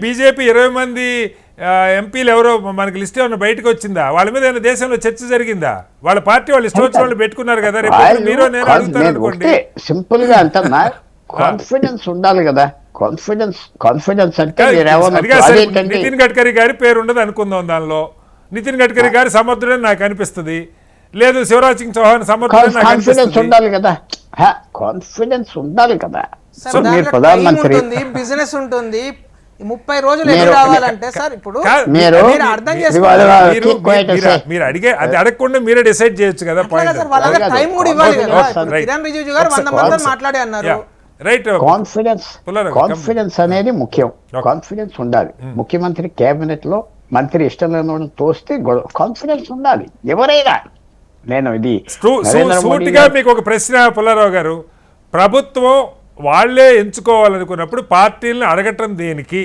BJP 20 మంది ఎంపీలు ఎవరో మనకి లిస్ట్ ఏమన్నా బయటకు వచ్చిందా? వాళ్ళ మీద ఏమైనా దేశంలో చర్చ జరిగిందా? వాళ్ళ పార్టీ వాళ్ళు ఇష్టం వచ్చిన వాళ్ళు పెట్టుకున్నారు కదా. సింపుల్ గా అంటున్నా, కాన్ఫిడెన్స్ ఉండాలి కదా. కాన్ఫిడెన్స్ అంటే నితిన్ గడ్కరీ గారి పేరు ఉండదు అనుకుందాం, దానిలో నితిన్ గడ్కరీ గారి సమర్థుడని నాకు అనిపిస్తుంది, లేదు శివరాజ్ సింగ్ చౌహాన్ సమర్థుడని కాన్ఫిడెన్స్ ఉండాలి కదా. కాన్ఫిడెన్స్ ఉండాలి కదా. మీరు ప్రధానమంత్రి, బిజినెస్ ఉంటుంది, 30 రోజులు ఎదురు రావాలంటే సార్ ఇప్పుడు మీరు అర్థం మీరు అడిగే అది అడగకుండా మీరే డిసైడ్ చేయొచ్చు కదా. టైం కూడా ఇవ్వాలి కదా. కిరణ్ రిజిజు గారు 100 మంది మాట్లాడి అన్నారు. రైట్, కాన్ఫిడెన్స్ అనేది ముఖ్యం. కాన్ఫిడెన్స్ ఉండాలి. ముఖ్యమంత్రి కేబినెట్ లో మంత్రి ఇష్టం లేని తోస్తే కాన్ఫిడెన్స్ ఉండాలి ఎవరైనా. నేను ఇది సూటిగా మీకు ఒక ప్రశ్న పుల్లారావు గారు, ప్రభుత్వం వాళ్లే ఎంచుకోవాలనుకున్నప్పుడు పార్టీలను అడగటం దేనికి?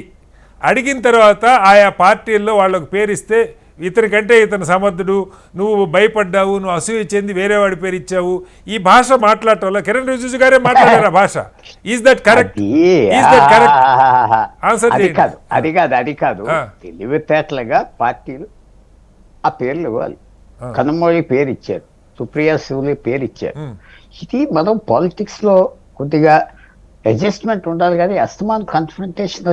అడిగిన తర్వాత ఆయా పార్టీల్లో వాళ్ళకు పేరిస్తే ఇతనికంటే ఇతను సమర్థుడు, నువ్వు భయపడ్డావు, నువ్వు అసూయ చెంది వేరే వాడి పేరు ఇచ్చావు, ఈ భాష మాట్లాడటం వల్ల కిరణ్ రిజిజు గారే మాట్లాడారు ఆ భాష. Is that correct? అది కాదు తెలివితేటలుగా పార్టీలు ఆ పేర్లు ఇవ్వాలి. కనుమోళి పేరు ఇచ్చారు, సుప్రియా శివులి పేరు ఇచ్చారు. ఇది మనం పాలిటిక్స్ లో కొద్దిగా అడ్జస్ట్మెంట్ ఉండాలి, కానీ అస్తమాన్ కన్ఫ్రంటేషన్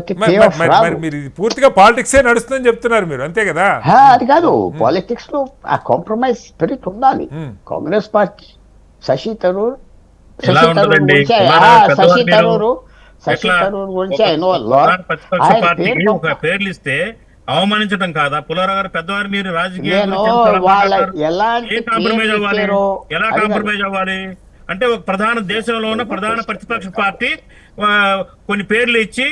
పూర్తిగా పాలిటిక్స్ నడుస్తుందని చెప్తున్నారు మీరు, అంతే కదా? అది కాదు, పాలిటిక్స్ లో ఆ కాంప్రమైజ్ స్పిరిట్ ఉండాలి. కాంగ్రెస్ పార్టీ శశి థరూర్ గురించి పేర్లు ఇస్తే అవమానించడం కాదా పుల్లారావు గారు? పెద్దవారు మీరు రాజకీయ ఎలా కాంప్రమైజ్ అవ్వాలి అంటే, ఒక ప్రధాన దేశంలో ఉన్న ప్రధాన ప్రతిపక్ష పార్టీ కొన్ని పేర్లు ఇచ్చి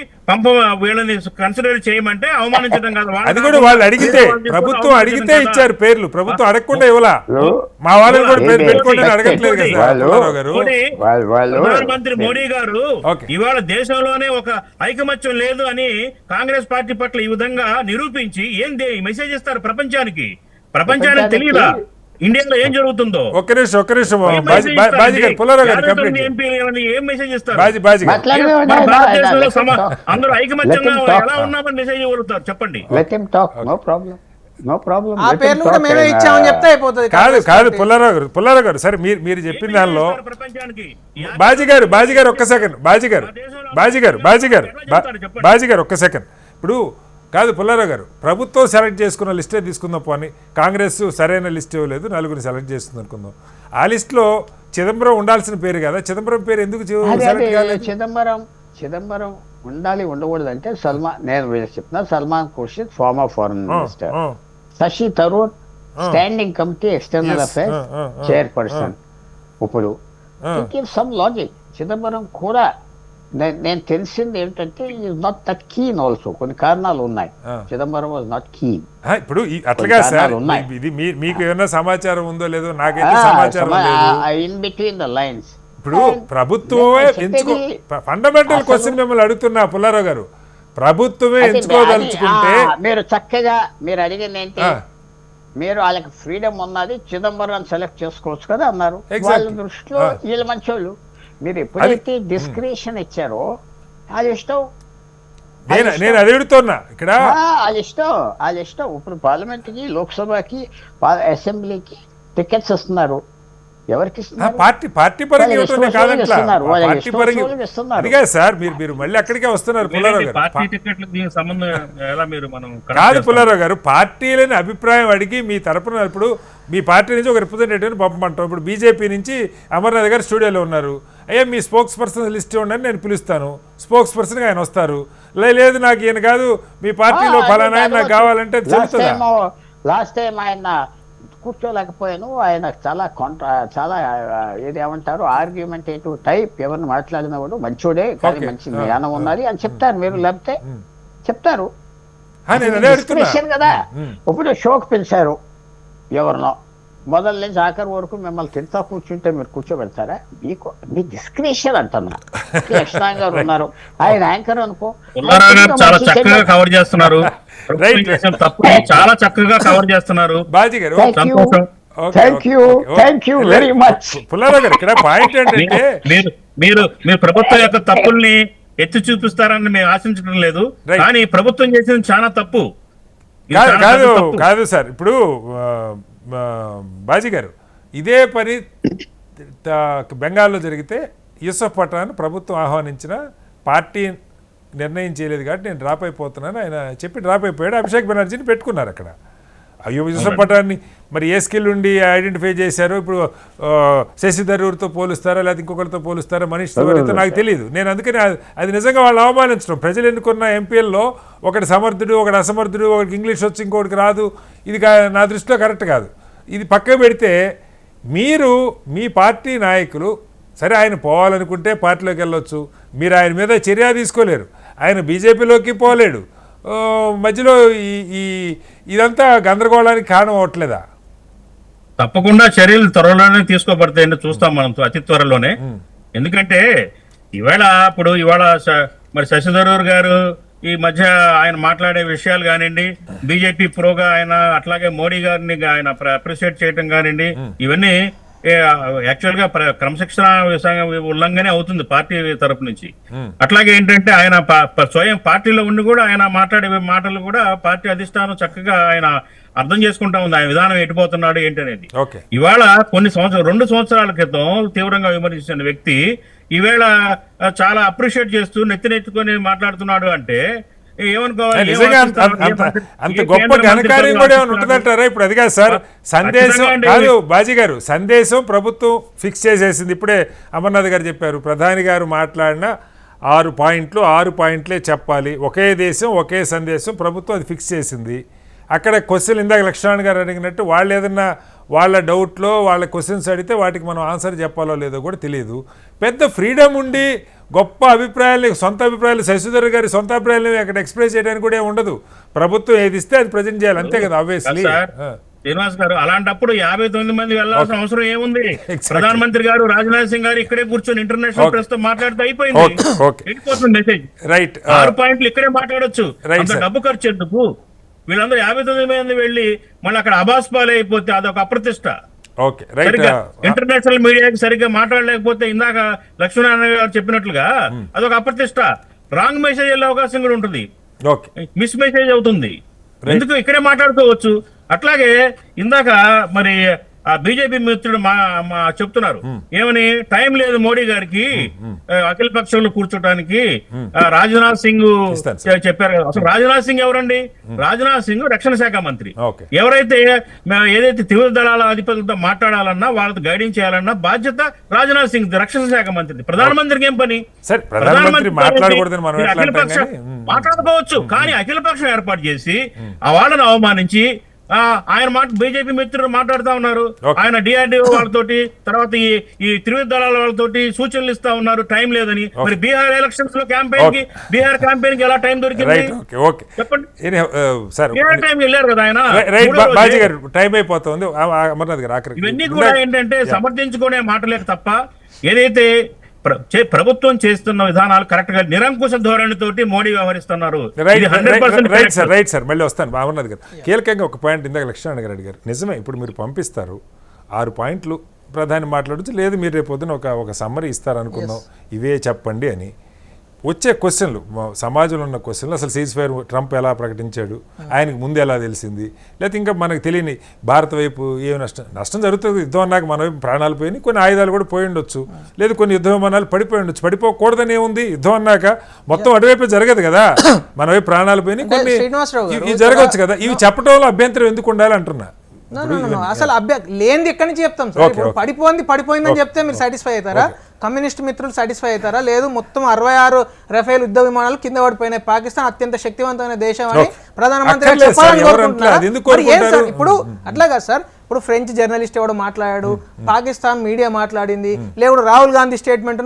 వీళ్ళని కన్సిడర్ చేయమంటే అవమానించడం కాదు. అది కూడా వాళ్ళు అడిగితే, ప్రభుత్వం అడిగితే ఇచ్చారు పేర్లు, ప్రభుత్వం అడగకుండా ఇవ్వలా. మా వాళ్ళని కూడా పేరు పెట్టుకోండి అడగట్లేదు కదా. ప్రధానమంత్రి మోడీ గారు ఇవాళ దేశంలోనే ఒక ఐకమత్యం లేదు అని కాంగ్రెస్ పార్టీ పట్ల ఈ విధంగా నిరూపించి ఏంది మెసేజ్ ఇస్తారు ప్రపంచానికి? ప్రపంచానికి తెలియదా ఇండియాలో ఏం జరుగుతుందో? ఒక్క నిమిషం బాజీ గారు, పుల్లారావు గారు ఏం మెసేజ్ ఇస్తారు? భారతదేశంలో అందరూ ఐకమత్యంగా ఎలా ఉన్నామని మెసేజ్ ఇవ్వగలుగుతారు చెప్పండి? కాదు పుల్లారావు గారు, సరే మీరు చెప్పిన దానిలో బాజీ గారు ఒక్క సెకండ్, బాజీ గారు ఒక్క సెకండ్. ఇప్పుడు కాదు పుల్లారావు గారు, ప్రభుత్వం సెలెక్ట్ చేసుకున్న లిస్టే తీసుకుందాం పోనీ, కాంగ్రెస్ సరైన లిస్ట్ ఇవ్వలేదు, 4 సెలెక్ట్ చేస్తుంది అనుకుందాం. ఆ లిస్టులో చిదంబరం ఉండాల్సిన పేరు కదా, చిదంబరం పేరు ఎందుకు సెలెక్ట్ కాలేదు? చిదంబరం ఉండాలి ఉండకూడదు అంటే నేను చెప్తున్నా, Salman Khurshid former foreign minister, Shashi Tharoor standing committee external affairs chairperson. ఇప్పుడు గివ్ సమ్ లాజిక్. చిదంబరం కూడా నేను తెలిసింది ఏంటంటే is not that keen also. కొన్ని కారణాలు ఉన్నాయి. Chidambaram was not keen. ఇప్పుడు అట్లాగా సార్, ఇది మీకు ఏమైనా సమాచారం ఉందో లేదో నాకైతే సమాచారం లేదు. In between the lines. ఇప్పుడు ప్రభుత్వమే ఫండమెంటల్ క్వశ్చన్ మిమ్మల్ని అడుగుతున్నా పుల్లారావు గారు, ప్రభుత్వమే ఎంచుకోదలుచుకుంటే మీరు చక్కగా మీరు అడిగింది ఏంటి, మీరు వాళ్ళకి ఫ్రీడమ్ ఉన్నది, చిదంబరం సెలెక్ట్ చేసుకోవచ్చు కదా అన్నారు. వాళ్ళ దృష్టిలో వీళ్ళు మంచోళ్ళు. మీరు ఎప్పుడైతే డిస్క్రిషన్ ఇచ్చారో అది ఇష్టం. నేను అది అడుగుతున్నా ఇక్కడ, అది ఇష్టం. ఇప్పుడు పార్లమెంట్కి, లోక్సభకి, అసెంబ్లీకి టికెట్స్ ఇస్తున్నారు. ఎవరికి ఇస్తున్నారు? పార్టీ పరంగా ఇవ్వటమే కాదంట్లా, పార్టీ పరంగా అదిగా సార్. మీరు మళ్ళీ అక్కడికే వస్తున్నారు పుల్లారావు గారు. పార్టీ టికెట్లకు దీనికి సంబంధం ఎలా మీరు మనం కాదు పుల్లారావు గారు, పార్టీలని అభిప్రాయం అడిగి మీ తరపున ఇప్పుడు మీ పార్టీ నుంచి ఒక రిప్రజెంటేటివ్ని పంపమంటాం. ఇప్పుడు బీజేపీ నుంచి అమర్నాథ్ గారు స్టూడియోలో ఉన్నారు. అయ్యా మీ స్పోక్స్ పర్సన్ లిస్ట్ ఇవ్వండి నేను పిలుస్తాను. స్పోక్స్ పర్సన్గా ఆయన వస్తారు. లేదు నాకు ఈయన కాదు, మీ పార్టీలో ఫలానా నాకు కావాలంటే చెబుతుందా? లాస్ట్ టైం ఆయన కూర్చోలేకపోయాను. ఆయన చాలా ఏదేమంటారు ఆర్గ్యుమెంటేటివ్ టైప్. ఎవరిని మాట్లాడినవాడు మంచోడే కానీ మంచి జ్ఞానం ఉన్నది అని చెప్తారు. మీరు లేకపోతే చెప్తారు కదా. ఇప్పుడు షోకి పిలిచారు ఎవరినో, మొదల నుంచి ఆఖరి వరకు మిమ్మల్ని తింటా కూర్చుంటే మీరు కూర్చోబెడతారా? మీకు మీ డిస్క్రిషన్ అంటున్నా. లక్ష్మణ్ గారు ఉన్నారు, ఆయన యాంకర్ అనుకో. చాలా చక్కగా కవర్ చేస్తున్నారు, చాలా చక్కగా కవర్ చేస్తున్నారు. బాజీ గారు thank you very much. Pullarao గారు ఇక్కడ పాయింట్ ఏంటంటే మీరు ప్రభుత్వం యొక్క తప్పుల్ని ఎత్తి చూపిస్తారని మేము ఆశించడం లేదు, కానీ ప్రభుత్వం చేసింది చాలా తప్పు. కాదు సార్. ఇప్పుడు బాజీ గారు ఇదే పని బెంగాల్లో జరిగితే యూసఫ్ పఠాన్ ప్రభుత్వం ఆహ్వానించిన పార్టీ నిర్ణయం చేయలేదు కాబట్టి నేను డ్రాప్ అయిపోతున్నాను ఆయన చెప్పి డ్రాప్ అయిపోయాడు. అభిషేక్ బెనర్జీని పెట్టుకున్నారు అక్కడ. అయ్యో యూసఫ్ పఠాన్ని మరి ఏ స్కిల్ ఉండి ఐడెంటిఫై చేశారు. ఇప్పుడు శశి థరూర్తో పోలుస్తారా లేదా ఇంకొకరితో పోలుస్తారా, మనీష్ తివారీతో నాకు తెలియదు. నేను అందుకని అది నిజంగా వాళ్ళు అవమానించడం. ప్రజలు ఎన్నుకున్న ఎంపీల్లో ఒకటి సమర్థుడు, ఒకటి అసమర్థుడు, ఒకటికి ఇంగ్లీష్ వచ్చి ఇంకొకటికి రాదు. ఇది నా దృష్టిలో కరెక్ట్ కాదు. ఇది పక్కకు పెడితే మీరు మీ పార్టీ నాయకులు సరే ఆయన పోవాలనుకుంటే పార్టీలోకి వెళ్ళొచ్చు. మీరు ఆయన మీద చర్య తీసుకోలేరు. ఆయన బీజేపీలోకి పోలేడు. మధ్యలో ఇదంతా గందరగోళానికి కారణం అవట్లేదా? తప్పకుండా చర్యలు త్వరలోనే తీసుకోబడతాయని చూస్తాం మనం, అతి త్వరలోనే. ఎందుకంటే ఇవాళ మరి శశి థరూర్ గారు ఈ మధ్య ఆయన మాట్లాడే విషయాలు కానివ్వండి, బీజేపీ ప్రోగా ఆయన అట్లాగే మోడీ గారిని ఆయన అప్రిషియేట్ చేయటం కానివ్వండి, ఇవన్నీ యాక్చువల్ గా క్రమశిక్షణ ఉల్లంఘనే అవుతుంది పార్టీ తరపు నుంచి. అట్లాగే ఏంటంటే ఆయన స్వయం పార్టీలో ఉండి కూడా ఆయన మాట్లాడే మాటలు కూడా పార్టీ అధిష్టానం చక్కగా ఆయన అర్థం చేసుకుంటా ఉంది ఆయన విధానం ఎటుపోతున్నాడు ఏంటనేది. ఇవాళ 2 సంవత్సరాల క్రితం తీవ్రంగా విమర్శించిన వ్యక్తి ఈవేళ చాలా అప్రిషియేట్ చేస్తూ నెత్తినెత్తుకొని మాట్లాడుతున్నాడు అంటే అంత గొప్ప ఘనకార్యం కూడా ఏమైనా ఉంటుందంటారా? ఇప్పుడు అది కాదు సార్, సందేశం కాదు బాజీ గారు, సందేశం ప్రభుత్వం ఫిక్స్ చేసేసింది. ఇప్పుడే అమర్నాథ్ గారు చెప్పారు, ప్రధాని గారు మాట్లాడిన 6 పాయింట్లే చెప్పాలి, ఒకే దేశం ఒకే సందేశం, ప్రభుత్వం అది ఫిక్స్ చేసింది. అక్కడ క్వశ్చన్ ఇందాక లక్ష్మణ్ గారు అడిగినట్టు వాళ్ళు ఏదన్నా వాళ్ళ డౌట్లో వాళ్ళ క్వశ్చన్స్ అడిగితే వాటికి మనం ఆన్సర్ చెప్పాలో లేదో కూడా తెలియదు. పెద్ద ఫ్రీడమ్ ఉండి గొప్ప అభిప్రాయాలు, సొంత అభిప్రాయాలు, శశిధర్ గారి సొంత అభిప్రాయాలు అక్కడ ఎక్స్ప్రెస్ చేయడానికి కూడా ఉండదు. ప్రభుత్వం ఏది ఇస్తే అది ప్రజెంట్ చేయాలి, అంతే కదా. ఆబ్వియస్లీ శ్రీనివాస్ గారు, అలాంటప్పుడు 59 మంది వెళ్లాల్సిన అవసరం ఏముంది? ప్రధానమంత్రి గారు, రాజ్నాథ్ సింగ్ గారు ఇక్కడే కూర్చొని ఇంటర్నేషనల్ ప్రెస్ తో మాట్లాడితే అయిపోయింది, వెళ్ళిపోతుంది మెసేజ్. 6 పాయింట్లు ఇక్కడే మాట్లాడొచ్చు, అంత డబ్బు ఖర్చు ఎందుకు? వీళ్ళందరూ 59 మంది వెళ్ళి మళ్ళీ అక్కడ అబాస్పాలు అయిపోతే అదొక అప్రతిష్ట. ఇంటర్నేషనల్ మీడియాకి సరిగ్గా మాట్లాడలేకపోతే ఇందాక లక్ష్మీనారాయణ గారు చెప్పినట్లుగా అదొక అప్రతిష్ట. రాంగ్ మెసేజ్ వెళ్ళే అవకాశం కూడా ఉంటుంది, మిస్ మెసేజ్ అవుతుంది. ఎందుకు ఇక్కడే మాట్లాడుకోవచ్చు. అట్లాగే ఇందాక మరి ఆ బీజేపీ మిత్రుడు చెప్తున్నారు ఏమని, టైం లేదు మోడీ గారికి అఖిల పక్షంలో కూర్చోటానికి. రాజ్నాథ్ సింగ్ చెప్పారు కదా. అసలు రాజ్నాథ్ సింగ్ ఎవరండి? రాజ్నాథ్ సింగ్ రక్షణ శాఖ మంత్రి. ఎవరైతే ఏదైతే త్రివిధ దళాల అధిపతులతో మాట్లాడాలన్నా వాళ్ళతో గైడింగ్ చేయాలన్నా బాధ్యత రాజ్నాథ్ సింగ్, రక్షణ శాఖ మంత్రి. ప్రధానమంత్రికి ఏం పని? ప్రధానమంత్రి అఖిల పక్షం మాట్లాడుకోవచ్చు, కానీ అఖిల పక్షం ఏర్పాటు చేసి ఆ వాళ్ళని అవమానించి ఆయన బీజేపీ మిత్రులు మాట్లాడుతా ఉన్నారు. ఆయన డిఆర్డిఓ వాళ్ళతోటి, తర్వాత ఈ త్రివిధ దళాల వాళ్ళతోటి సూచనలు ఇస్తా ఉన్నారు టైం లేదని. మరి బీహార్ ఎలక్షన్స్ లో బీహార్ క్యాంపెయిన్ కి ఎలా టైం దొరికింది చెప్పండి. బీహార్ టైం వెళ్ళారు కదా ఆయన. టైం అయిపోతుంది. ఇవన్నీ కూడా ఏంటంటే సమర్థించుకునే మాటలేక తప్ప ఏదైతే ప్రభుత్వం చేస్తున్న విధానాలు కరెక్ట్ గా నిరంకుశ ధోరణితోటి మోడీ వ్యవహరిస్తున్నారు. రైట్ సార్, మళ్ళీ వస్తాను. బాగున్నది కదా. కీలకంగా ఒక పాయింట్ ఇందాక లక్ష్మణ్ గారు అడిగారు. నిజమే, ఇప్పుడు మీరు పంపిస్తారు 6 పాయింట్లు ప్రధాని మాట్లాడచ్చు, లేదు మీరు రేపు పొద్దున ఒక సమ్మరీ ఇస్తారనుకున్నాం, ఇవే చెప్పండి అని. వచ్చే క్వశ్చన్లు, సమాజంలో ఉన్న క్వశ్చన్లు, అసలు సీజ్ ఫైర్ ట్రంప్ ఎలా ప్రకటించాడు, ఆయనకు ముందు ఎలా తెలిసింది, లేకపోతే ఇంకా మనకు తెలియని భారత వైపు ఏమి నష్టం జరుగుతుంది. యుద్ధం అన్నాక మన వైపు ప్రాణాలు పోయినాయి, కొన్ని ఆయుధాలు కూడా పోయి ఉండొచ్చు, లేదు కొన్ని యుద్ధ విమానాలు పడిపోయి ఉండొచ్చు. పడిపోకూడదని ఏముంది, యుద్ధం అన్నాక మొత్తం అటువైపు జరగదు కదా, మన వైపు ప్రాణాలు పోయినాయి, కొన్ని ఇవి జరగవచ్చు కదా. ఇవి చెప్పడంలో అభ్యంతరం ఎందుకు ఉండాలి అంటున్నా. అసలు లేనిది ఎక్కడి నుంచి చెప్తాం సార్? ఇప్పుడు పడిపోయిందని చెప్తే మీరు సాటిస్ఫై అవుతారా? కమ్యూనిస్ట్ మిత్రులు సాటిస్ఫై అవుతారా? లేదు మొత్తం 66 రఫేల్ యుద్ధ విమానాలు కింద పడిపోయినాయి, పాకిస్తాన్ అత్యంత శక్తివంతమైన దేశం అని ప్రధానమంత్రి చెప్పాలని కోరుకుంటున్నారు. ఇప్పుడు అట్లాగా సార్, ఇప్పుడు ఫ్రెంచ్ జర్నలిస్ట్ ఎవడో మాట్లాడాడు, పాకిస్తాన్ మీడియా మాట్లాడింది, లేదు రాహుల్ గాంధీ స్టేట్మెంట్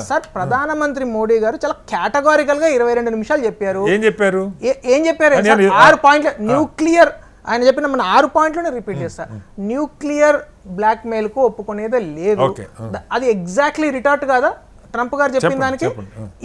సార్. ప్రధానమంత్రి మోడీ గారు చాలా కేటగారికల్ గా 22 నిమిషాలు చెప్పారు. ఏం చెప్పారు? 6 పాయింట్లు న్యూక్లియర్, ఆయన చెప్పిన మన 6 పాయింట్లోనే రిపీట్ చేస్తా. న్యూక్లియర్ బ్లాక్ మెయిల్ కు ఒప్పుకునేదే లేదు. అది ఎగ్జాక్ట్లీ రిటార్ట్ కాదా ట్రంప్ గారు చెప్పిన దానికి?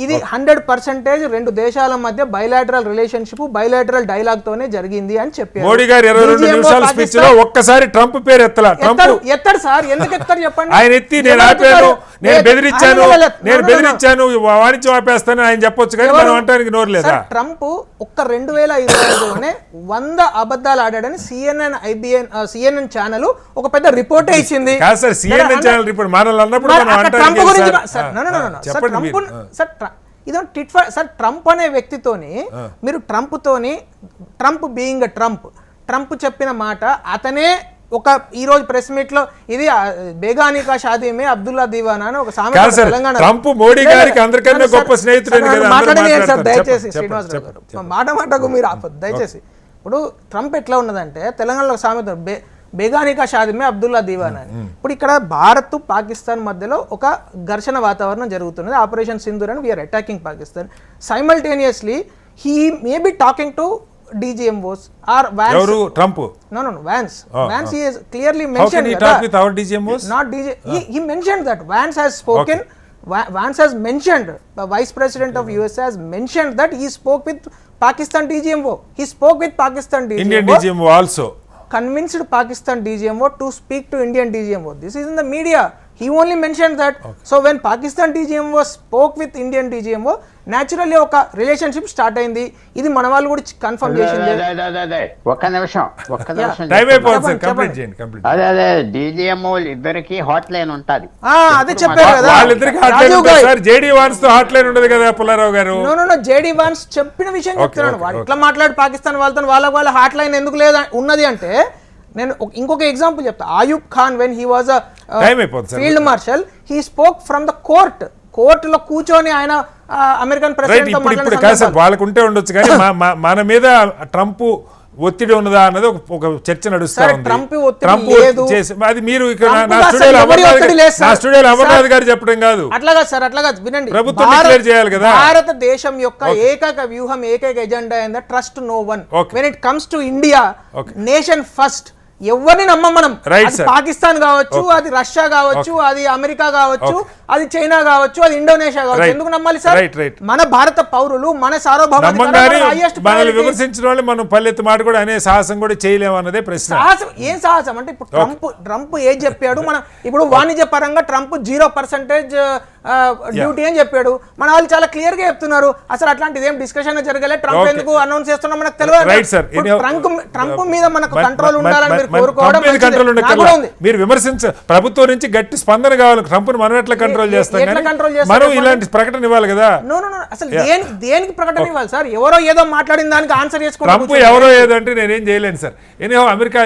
ఇది 100% 2 దేశాల మధ్య బైలాటరల్ రిలేషన్షిప్, బైలాటరల్ డైలాగ్ తోనే జరిగింది అని చెప్పారు. మోడీ గారు 22 నిమిషాల స్పీచ్ లో ఒక్కసారి ట్రంప్ పేరు ఎత్తాడు సార్. ఎందుకు ఎత్తారు చెప్పండి? ఆయన ఎత్తి నేను ఆపాను, నేను బెదిరించాను, వాణిజ్యం ఆపేస్తాను ఆయన చెప్పొచ్చు, కానీ మనం అంటానికి నోరు లేదా? ట్రంప్ ఒక్క 2025లోనే 100 అబద్ధాలు ఆడాడని సిఎన్ఎన్ ఛానల్ ఒక పెద్ద రిపోర్టే ఇచ్చింది. సిఎన్ఎన్ ఛానల్ రిపోర్ట్ మనల్ని అన్నప్పుడు ట్రంప్ అనే వ్యక్తితోని మీరు ట్రంప్ బీయింగ్ ట్రంప్ చెప్పిన మాట అతనే ఈ రోజు ప్రెస్ మీట్ లో ఇది బేగానీ కా షాదీ మే అబ్దుల్లా దీవానా అని ఒక సామెత తెలంగాణ. ట్రంప్ మోడీ గారికి అందరికన్నా గొప్ప స్నేహితుడు. దయచేసి శ్రీనివాసరావు గారు మాటకు మీరు ఆపదు దయచేసి. ఇప్పుడు ట్రంప్ ఎట్లా ఉన్నదంటే తెలంగాణలో సామెత బేగానీ కా షాదీ మే అబ్దుల్లా దీవానా అని. ఇప్పుడు ఇక్కడ భారత్ పాకిస్తాన్ మధ్యలో ఒక ఘర్షణ వాతావరణం జరుగుతున్నది. ఆపరేషన్ సింధూర్ అని we are attacking Pakistan. Simultaneously he may be talking to DGMOs or Vance. Yoru Trump? No, Vance. Vance he has clearly mentioned. How can he talk with our DGMOs? Not DJ. He mentioned that Vance has spoken. Okay. Vance has mentioned. The Vice President of USA has mentioned that he spoke with Pakistan DGMO. He spoke with Pakistan DGMO. Indian DGMO also. Convinced Pakistan DGMO to speak to Indian DGMO. This is in the media. He only mentioned that. Okay. So when Pakistan DGMO spoke with Indian DGMO, naturally ఒక relationship start అయింది. ఇది మన వాళ్ళు కూడా confirm చేసింది. ఒక్క నిమిషం అదే DGMO ఇద్దరికి హాట్ లైన్ ఉంటది. అదే చెప్పారు కదా వాళ్ళిద్దరికి హాట్ లైన్ ఉంటుంది సార్. జేడీ వాన్స్ తో హాట్ లైన్ ఉండదు కదా పుల్లారావు గారు. నో జేడీ వాన్స్ చెప్పిన విషయం చెప్తున్నాను. వాడు ఇట్లా మాట్లాడి పాకిస్తాన్ వాళ్ళతో వాళ్ళ హాట్ లైన్ ఎందుకు లేదు ఉన్నది అంటే, నేను ఇంకొక ఎగ్జాంపుల్ చెప్తా. Ayub Khan when he was field marshal, he spoke from the కోర్టులో కూర్చొని ఆయన అమెరికన్ ప్రెసిడెంట్. వాళ్ళకు ఉంటే ఉండొచ్చు, కానీ మన మీద ట్రంప్ ఒత్తిడి ఉన్నదా అన్నది ఒక చర్చ నడుస్తా ఉంది. ట్రంప్ అది మీరు నా స్టూడియోలో అమర్నాథ్ గారు చెప్పడం కాదు. అట్లాగా సార్, అట్లాగా వినండి. ప్రభుత్వం డిక్లేర్ చేయాలి కదా. భారతదేశం యొక్క ఏకైక వ్యూహం, ఏకైక ఎజెండా ఏందా? Trust no one. When it comes to India, nation first. ఎవరిని నమ్మం మనం. పాకిస్తాన్ కావచ్చు, అది రష్యా కావచ్చు, అది అమెరికా కావచ్చు, అది చైనా కావచ్చు, అది ఇండోనేషియా కావచ్చు. ఎందుకు నమ్మాలి సార్? మన భారత పౌరులు, మన సార్వభౌమాన్ని విమర్శించిన వాళ్ళు మనం పల్లెత్తు మాట కూడా అనే సాహసం కూడా చేయలేము అన్నదే ప్రశ్న. ఏం సాహసం అంటే, ఇప్పుడు ట్రంప్ ఏం చెప్పాడు? మన ఇప్పుడు వాణిజ్య పరంగా ట్రంప్ 0% డ్యూటీ అని చెప్పాడు. మన వాళ్ళు చాలా క్లియర్ గా చెప్తున్నారు. అసలు అట్లాంటిది ఏం డిస్కషన్ జరగలే. ట్రంప్ ఎందుకు అనౌన్స్ చేస్తున్నా మనకు తెలియదు. ట్రంప్ మీద మనకు కంట్రోల్ ఉండాలని మీరు కోరుకోవడం. మీరు విమర్శించ ప్రభుత్వం నుంచి గట్టి స్పందన కావాలి. ట్రంప్ మనం ఎట్లా కంట్రోల్ చేస్తాం? మనం ఇలాంటి ప్రకటన ఇవ్వాలి కదా. అసలు దేనికి ప్రకటన ఇవ్వాలి సార్? ఎవరో ఏదో మాట్లాడిన దానికి ఆన్సర్ చేసుకోవాలి. ట్రంప్ ఎవరో ఏదో అంటే నేనేం చేయలేను సార్. ఎనీహౌ అమెరికా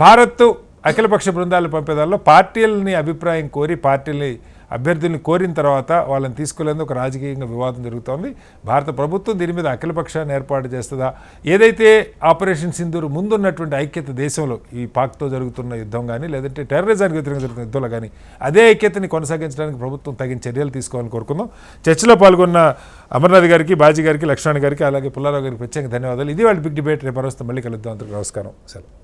భారత్ అఖిలపక్ష బృందాలు పంపేదాల్లో పార్టీలని అభిప్రాయం కోరి పార్టీలని అభ్యర్థుల్ని కోరిన తర్వాత వాళ్ళని తీసుకెళ్లేందుకు ఒక రాజకీయంగా వివాదం జరుగుతోంది. భారత ప్రభుత్వం దీని మీద అఖిలపక్షాన్ని ఏర్పాటు చేస్తుందా, ఏదైతే ఆపరేషన్ సింధూర్ ముందున్నటువంటి ఐక్యత దేశంలో ఈ పాక్తో జరుగుతున్న యుద్ధం కానీ లేదంటే టెర్రరిజానికి వ్యతిరేకంగా జరుగుతున్న యుద్ధంలో కానీ అదే ఐక్యతని కొనసాగించడానికి ప్రభుత్వం తగిన చర్యలు తీసుకోవాలని కోరుకుందాం. చర్చలో పాల్గొన్న అమర్నాథ్ గారికి, బాజీ గారికి, లక్ష్మణ్ గారికి, అలాగే పుల్లారావు గారికి ప్రత్యేక ధన్యవాదాలు. ఇది వాళ్ళ బిగ్ డిబేట్. రేపు మళ్ళీ కలుద్దాం. అందరికీ నమస్కారం. సెలవు.